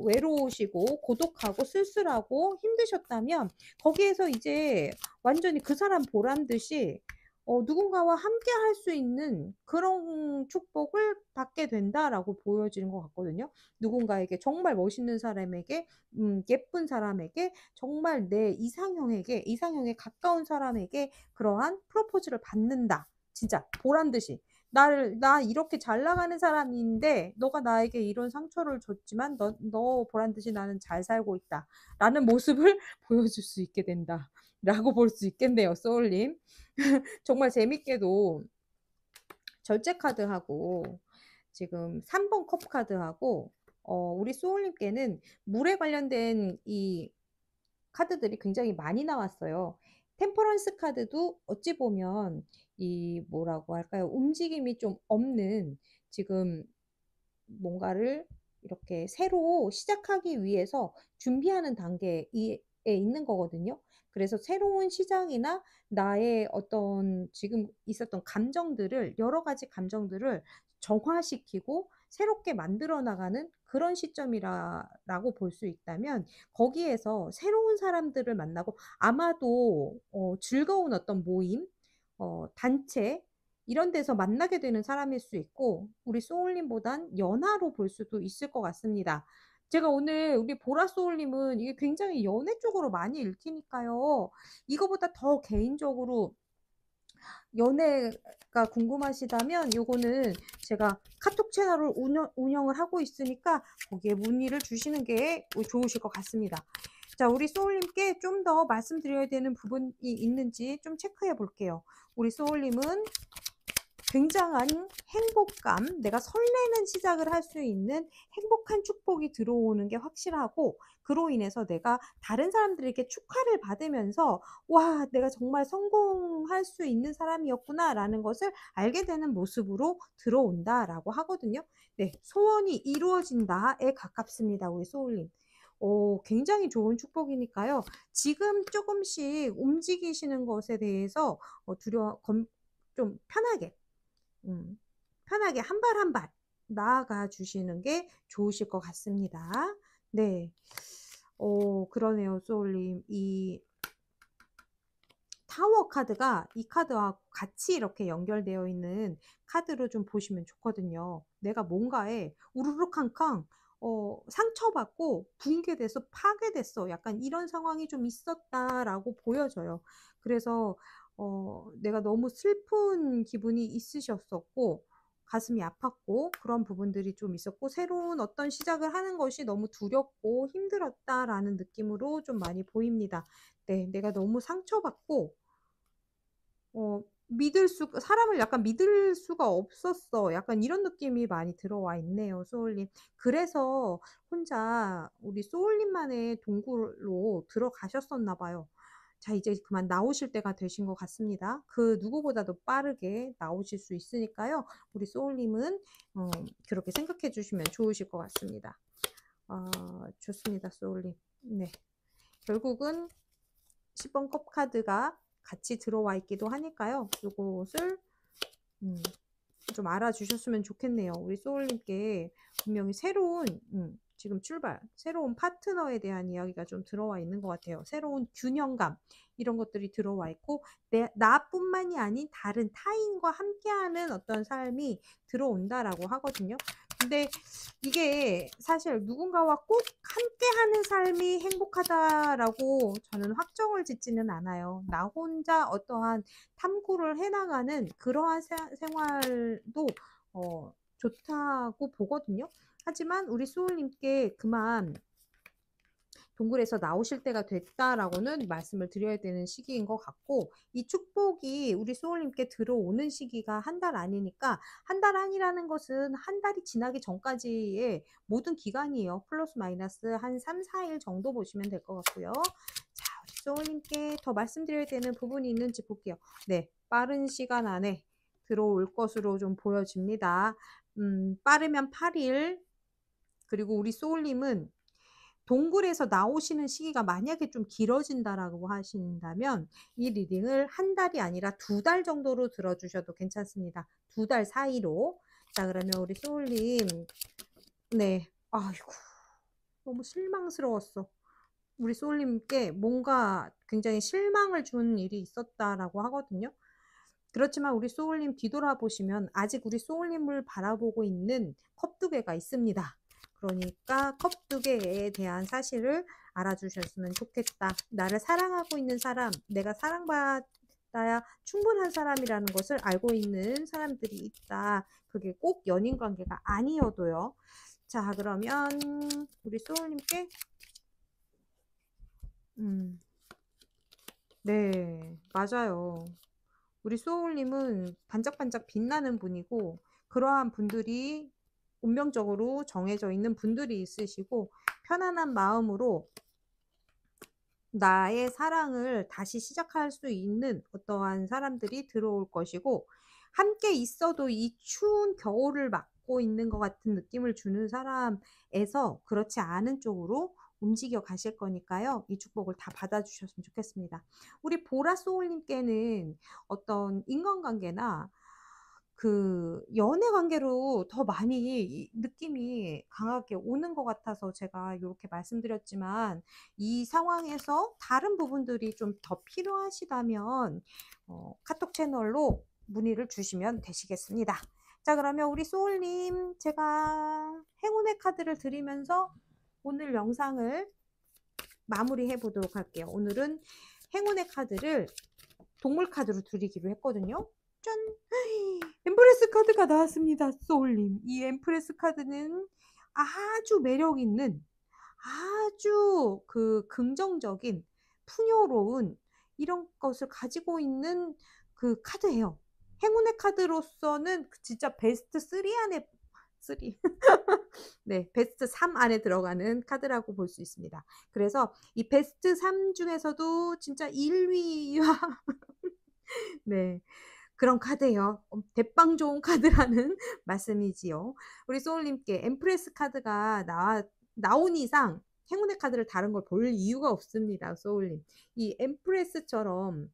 외로우시고 고독하고 쓸쓸하고 힘드셨다면, 거기에서 이제 완전히 그 사람 보란 듯이 누군가와 함께 할 수 있는 그런 축복을 받게 된다라고 보여지는 것 같거든요. 누군가에게, 정말 멋있는 사람에게, 예쁜 사람에게, 정말 내 이상형에 가까운 사람에게 그러한 프로포즈를 받는다. 진짜 보란 듯이. 나 이렇게 잘 나가는 사람인데 너가 나에게 이런 상처를 줬지만 너 보란 듯이 나는 잘 살고 있다. 라는 모습을 보여줄 수 있게 된다. 라고 볼 수 있겠네요, 소울님. 정말 재밌게도 절제 카드하고 지금 3번 컵 카드하고 우리 소울님께는 물에 관련된 이 카드들이 굉장히 많이 나왔어요. 템퍼런스 카드도 어찌 보면 이 뭐라고 할까요? 움직임이 좀 없는, 지금 뭔가를 이렇게 새로 시작하기 위해서 준비하는 단계에 있는 거거든요. 그래서 새로운 시작이나 나의 어떤 지금 있었던 감정들을, 여러 가지 감정들을 정화시키고 새롭게 만들어 나가는 그런 시점이라고 볼 수 있다면, 거기에서 새로운 사람들을 만나고, 아마도 즐거운 어떤 모임, 단체, 이런 데서 만나게 되는 사람일 수 있고, 우리 소울님보단 연하로 볼 수도 있을 것 같습니다. 제가 오늘 우리 보라 소울님은 이게 굉장히 연애 쪽으로 많이 읽히니까요. 이거보다 더 개인적으로 연애가 궁금하시다면 요거는 제가 카톡 채널을 운영을 하고 있으니까 거기에 문의를 주시는 게 좋으실 것 같습니다. 자, 우리 소울님께 좀 더 말씀드려야 되는 부분이 있는지 좀 체크해 볼게요. 우리 소울님은 굉장한 행복감, 내가 설레는 시작을 할 수 있는 행복한 축복이 들어오는 게 확실하고, 그로 인해서 내가 다른 사람들에게 축하를 받으면서 와, 내가 정말 성공할 수 있는 사람이었구나 라는 것을 알게 되는 모습으로 들어온다라고 하거든요. 네, 소원이 이루어진다에 가깝습니다, 우리 소울님. 굉장히 좋은 축복이니까요. 지금 조금씩 움직이시는 것에 대해서 좀 편하게 한 발 한 발 나아가 주시는 게 좋으실 것 같습니다. 네. 그러네요, 소울님. 이 타워 카드가 이 카드와 같이 이렇게 연결되어 있는 카드로 좀 보시면 좋거든요. 내가 뭔가에 우르르 캉캉 상처받고 붕괴돼서 파괴됐어. 약간 이런 상황이 좀 있었다라고 보여져요. 그래서 내가 너무 슬픈 기분이 있으셨었고 가슴이 아팠고 그런 부분들이 좀 있었고 새로운 어떤 시작을 하는 것이 너무 두렵고 힘들었다라는 느낌으로 좀 많이 보입니다. 네, 내가 너무 상처받고 사람을 약간 믿을 수가 없었어. 약간 이런 느낌이 많이 들어와 있네요, 소울님. 그래서 혼자 우리 소울님만의 동굴로 들어가셨었나 봐요. 자, 이제 그만 나오실 때가 되신 것 같습니다. 그 누구보다도 빠르게 나오실 수 있으니까요. 우리 소울님은 그렇게 생각해 주시면 좋으실 것 같습니다. 좋습니다, 소울님. 네. 결국은 10번 컵 카드가 같이 들어와 있기도 하니까요. 이것을 좀 알아주셨으면 좋겠네요. 우리 소울님께 분명히 지금 새로운 파트너에 대한 이야기가 좀 들어와 있는 것 같아요. 새로운 균형감, 이런 것들이 들어와 있고, 나뿐만이 아닌 다른 타인과 함께하는 어떤 삶이 들어온다라고 하거든요. 근데 이게 사실 누군가와 꼭 함께하는 삶이 행복하다라고 저는 확정을 짓지는 않아요. 나 혼자 어떠한 탐구를 해나가는 그러한 생활도 좋다고 보거든요. 하지만 우리 소울님께 그만 동굴에서 나오실 때가 됐다라고는 말씀을 드려야 되는 시기인 것 같고, 이 축복이 우리 소울님께 들어오는 시기가 한 달 안이니까, 한 달 안이라는 것은 한 달이 지나기 전까지의 모든 기간이에요. 플러스 마이너스 한 3, 4일 정도 보시면 될 것 같고요. 자, 우리 소울님께 더 말씀드려야 되는 부분이 있는지 볼게요. 네, 빠른 시간 안에 들어올 것으로 좀 보여집니다. 빠르면 8일. 그리고 우리 소울님은 동굴에서 나오시는 시기가 만약에 좀 길어진다라고 하신다면 이 리딩을 한 달이 아니라 2달 정도로 들어주셔도 괜찮습니다. 2달 사이로. 자, 그러면 우리 소울님, 네, 아이고, 너무 실망스러웠어. 우리 소울님께 뭔가 굉장히 실망을 준 일이 있었다라고 하거든요. 그렇지만 우리 소울님 뒤돌아보시면 아직 우리 소울님을 바라보고 있는 컵 2개가 있습니다. 그러니까 컵 2개에 대한 사실을 알아주셨으면 좋겠다. 나를 사랑하고 있는 사람, 내가 사랑받아야 충분한 사람이라는 것을 알고 있는 사람들이 있다. 그게 꼭 연인 관계가 아니어도요. 자, 그러면 우리 소울님께 네, 맞아요. 우리 소울님은 반짝반짝 빛나는 분이고 그러한 분들이 운명적으로 정해져 있는 분들이 있으시고 편안한 마음으로 나의 사랑을 다시 시작할 수 있는 어떠한 사람들이 들어올 것이고 함께 있어도 이 추운 겨울을 맞고 있는 것 같은 느낌을 주는 사람에서 그렇지 않은 쪽으로 움직여 가실 거니까요. 이 축복을 다 받아주셨으면 좋겠습니다. 우리 보라 소울님께는 어떤 인간관계나 그 연애 관계로 더 많이 느낌이 강하게 오는 것 같아서 제가 이렇게 말씀드렸지만 이 상황에서 다른 부분들이 좀 더 필요하시다면 카톡 채널로 문의를 주시면 되시겠습니다. 자, 그러면 우리 소울님 제가 행운의 카드를 드리면서 오늘 영상을 마무리해 보도록 할게요. 오늘은 행운의 카드를 동물 카드로 드리기로 했거든요. 짠! 엠프레스 카드가 나왔습니다. 소울님. 이 엠프레스 카드는 아주 매력 있는, 아주 긍정적인, 풍요로운 이런 것을 가지고 있는 그 카드예요. 행운의 카드로서는 진짜 베스트 3 안에 3. 네, 베스트 3 안에 들어가는 카드라고 볼 수 있습니다. 그래서 이 베스트 3 중에서도 진짜 1위와 네, 그런 카드예요. 대빵 좋은 카드라는 말씀이지요. 우리 소울님께 엠프레스 카드가 나온 이상 행운의 카드를 다른 걸 볼 이유가 없습니다. 소울님. 이 엠프레스처럼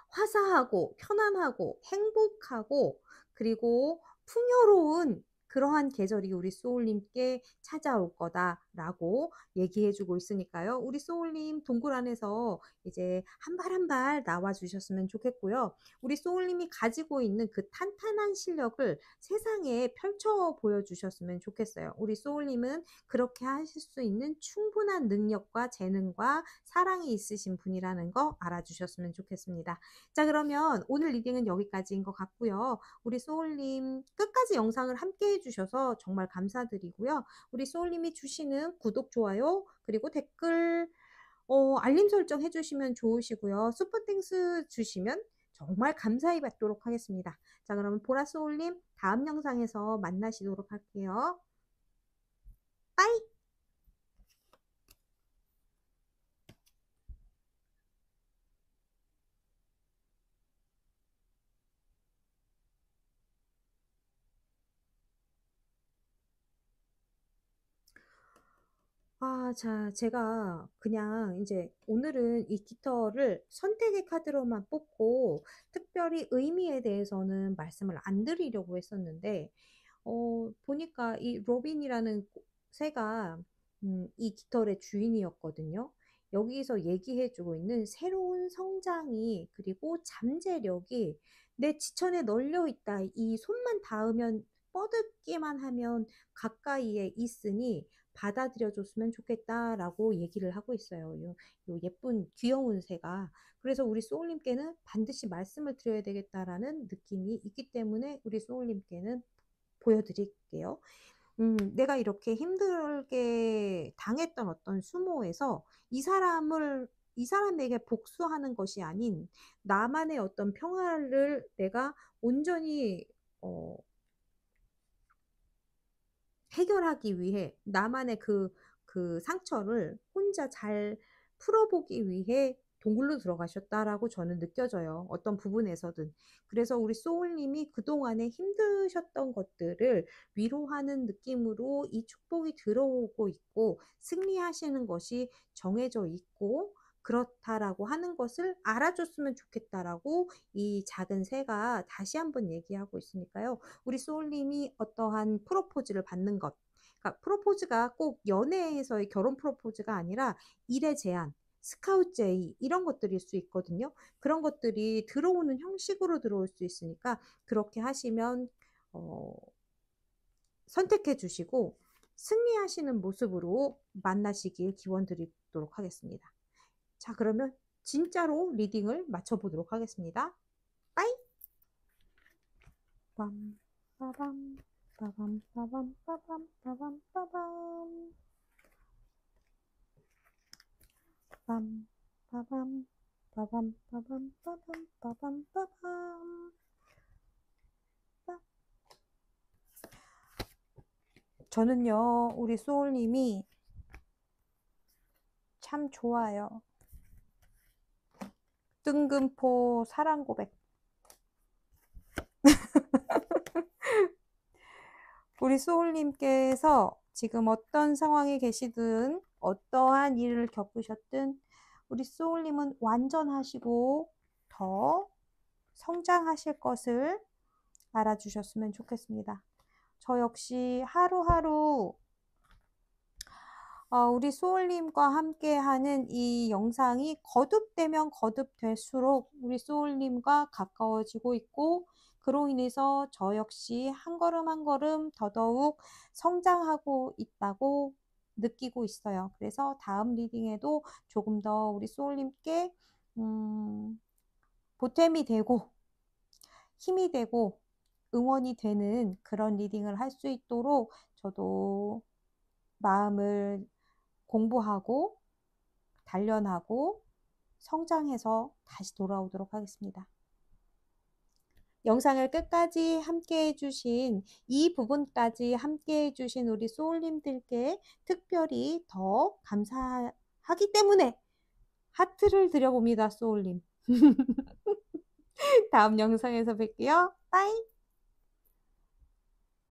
화사하고 편안하고 행복하고 그리고 풍요로운 그러한 계절이 우리 소울님께 찾아올 거다라고 얘기해 주고 있으니까요. 우리 소울님 동굴 안에서 이제 한 발 한 발 나와 주셨으면 좋겠고요. 우리 소울님이 가지고 있는 그 탄탄한 실력을 세상에 펼쳐 보여주셨으면 좋겠어요. 우리 소울님은 그렇게 하실 수 있는 충분한 능력과 재능과 사랑이 있으신 분이라는 거 알아주셨으면 좋겠습니다. 자, 그러면 오늘 리딩은 여기까지인 것 같고요. 우리 소울님 끝까지 영상을 함께 해주셔서 정말 감사드리고요. 우리 소울님이 주시는 구독, 좋아요, 그리고 댓글, 알림 설정 해주시면 좋으시고요. 슈퍼땡스 주시면 정말 감사히 받도록 하겠습니다. 자, 그러면 보라소울님 다음 영상에서 만나시도록 할게요. 빠이! 자, 제가 그냥 이제 오늘은 이 깃털을 선택의 카드로만 뽑고 특별히 의미에 대해서는 말씀을 안 드리려고 했었는데, 보니까 이 로빈이라는 새가 이 깃털의 주인이었거든요. 여기서 얘기해주고 있는 새로운 성장이 그리고 잠재력이 내 지천에 널려 있다. 이 손만 닿으면 뻗기만 하면 가까이에 있으니 받아들여 줬으면 좋겠다라고 얘기를 하고 있어요. 요 예쁜 귀여운 새가. 그래서 우리 소울님께는 반드시 말씀을 드려야 되겠다라는 느낌이 있기 때문에 우리 소울님께는 보여드릴게요. 내가 이렇게 힘들게 당했던 어떤 수모에서 이 사람에게 복수하는 것이 아닌 나만의 어떤 평화를 내가 온전히 해결하기 위해 나만의 그 상처를 혼자 잘 풀어보기 위해 동굴로 들어가셨다라고 저는 느껴져요. 어떤 부분에서든. 그래서 우리 소울님이 그동안에 힘드셨던 것들을 위로하는 느낌으로 이 축복이 들어오고 있고 승리하시는 것이 정해져 있고 그렇다라고 하는 것을 알아줬으면 좋겠다라고 이 작은 새가 다시 한번 얘기하고 있으니까요. 우리 소울님이 어떠한 프로포즈를 받는 것, 그러니까 프로포즈가 꼭 연애에서의 결혼 프로포즈가 아니라 일의 제안, 스카우트 제의 이런 것들일 수 있거든요. 그런 것들이 들어오는 형식으로 들어올 수 있으니까 그렇게 하시면 선택해 주시고 승리하시는 모습으로 만나시길 기원 드리도록 하겠습니다. 자, 그러면 진짜로 리딩을 마쳐보도록 하겠습니다. 빠이! 빰, 빠밤, 빠밤, 빠밤, 빠밤, 빠밤, 빠밤. 빰, 빠밤, 빠밤, 빠밤, 빠밤, 빠밤, 빠밤. 저는요, 우리 소울님이 참 좋아요. 뜬금포 사랑 고백. 우리 소울님께서 지금 어떤 상황에 계시든 어떠한 일을 겪으셨든 우리 소울님은 완전하시고 더 성장하실 것을 알아주셨으면 좋겠습니다. 저 역시 하루하루 우리 소울님과 함께하는 이 영상이 거듭되면 거듭될수록 우리 소울님과 가까워지고 있고 그로 인해서 저 역시 한 걸음 한 걸음 더더욱 성장하고 있다고 느끼고 있어요. 그래서 다음 리딩에도 조금 더 우리 소울님께 보탬이 되고 힘이 되고 응원이 되는 그런 리딩을 할 수 있도록 저도 마음을 공부하고 단련하고 성장해서 다시 돌아오도록 하겠습니다. 영상을 끝까지 함께 해주신 이 부분까지 함께 해주신 우리 소울님들께 특별히 더 감사하기 때문에 하트를 드려봅니다. 소울님. 다음 영상에서 뵐게요. 빠이.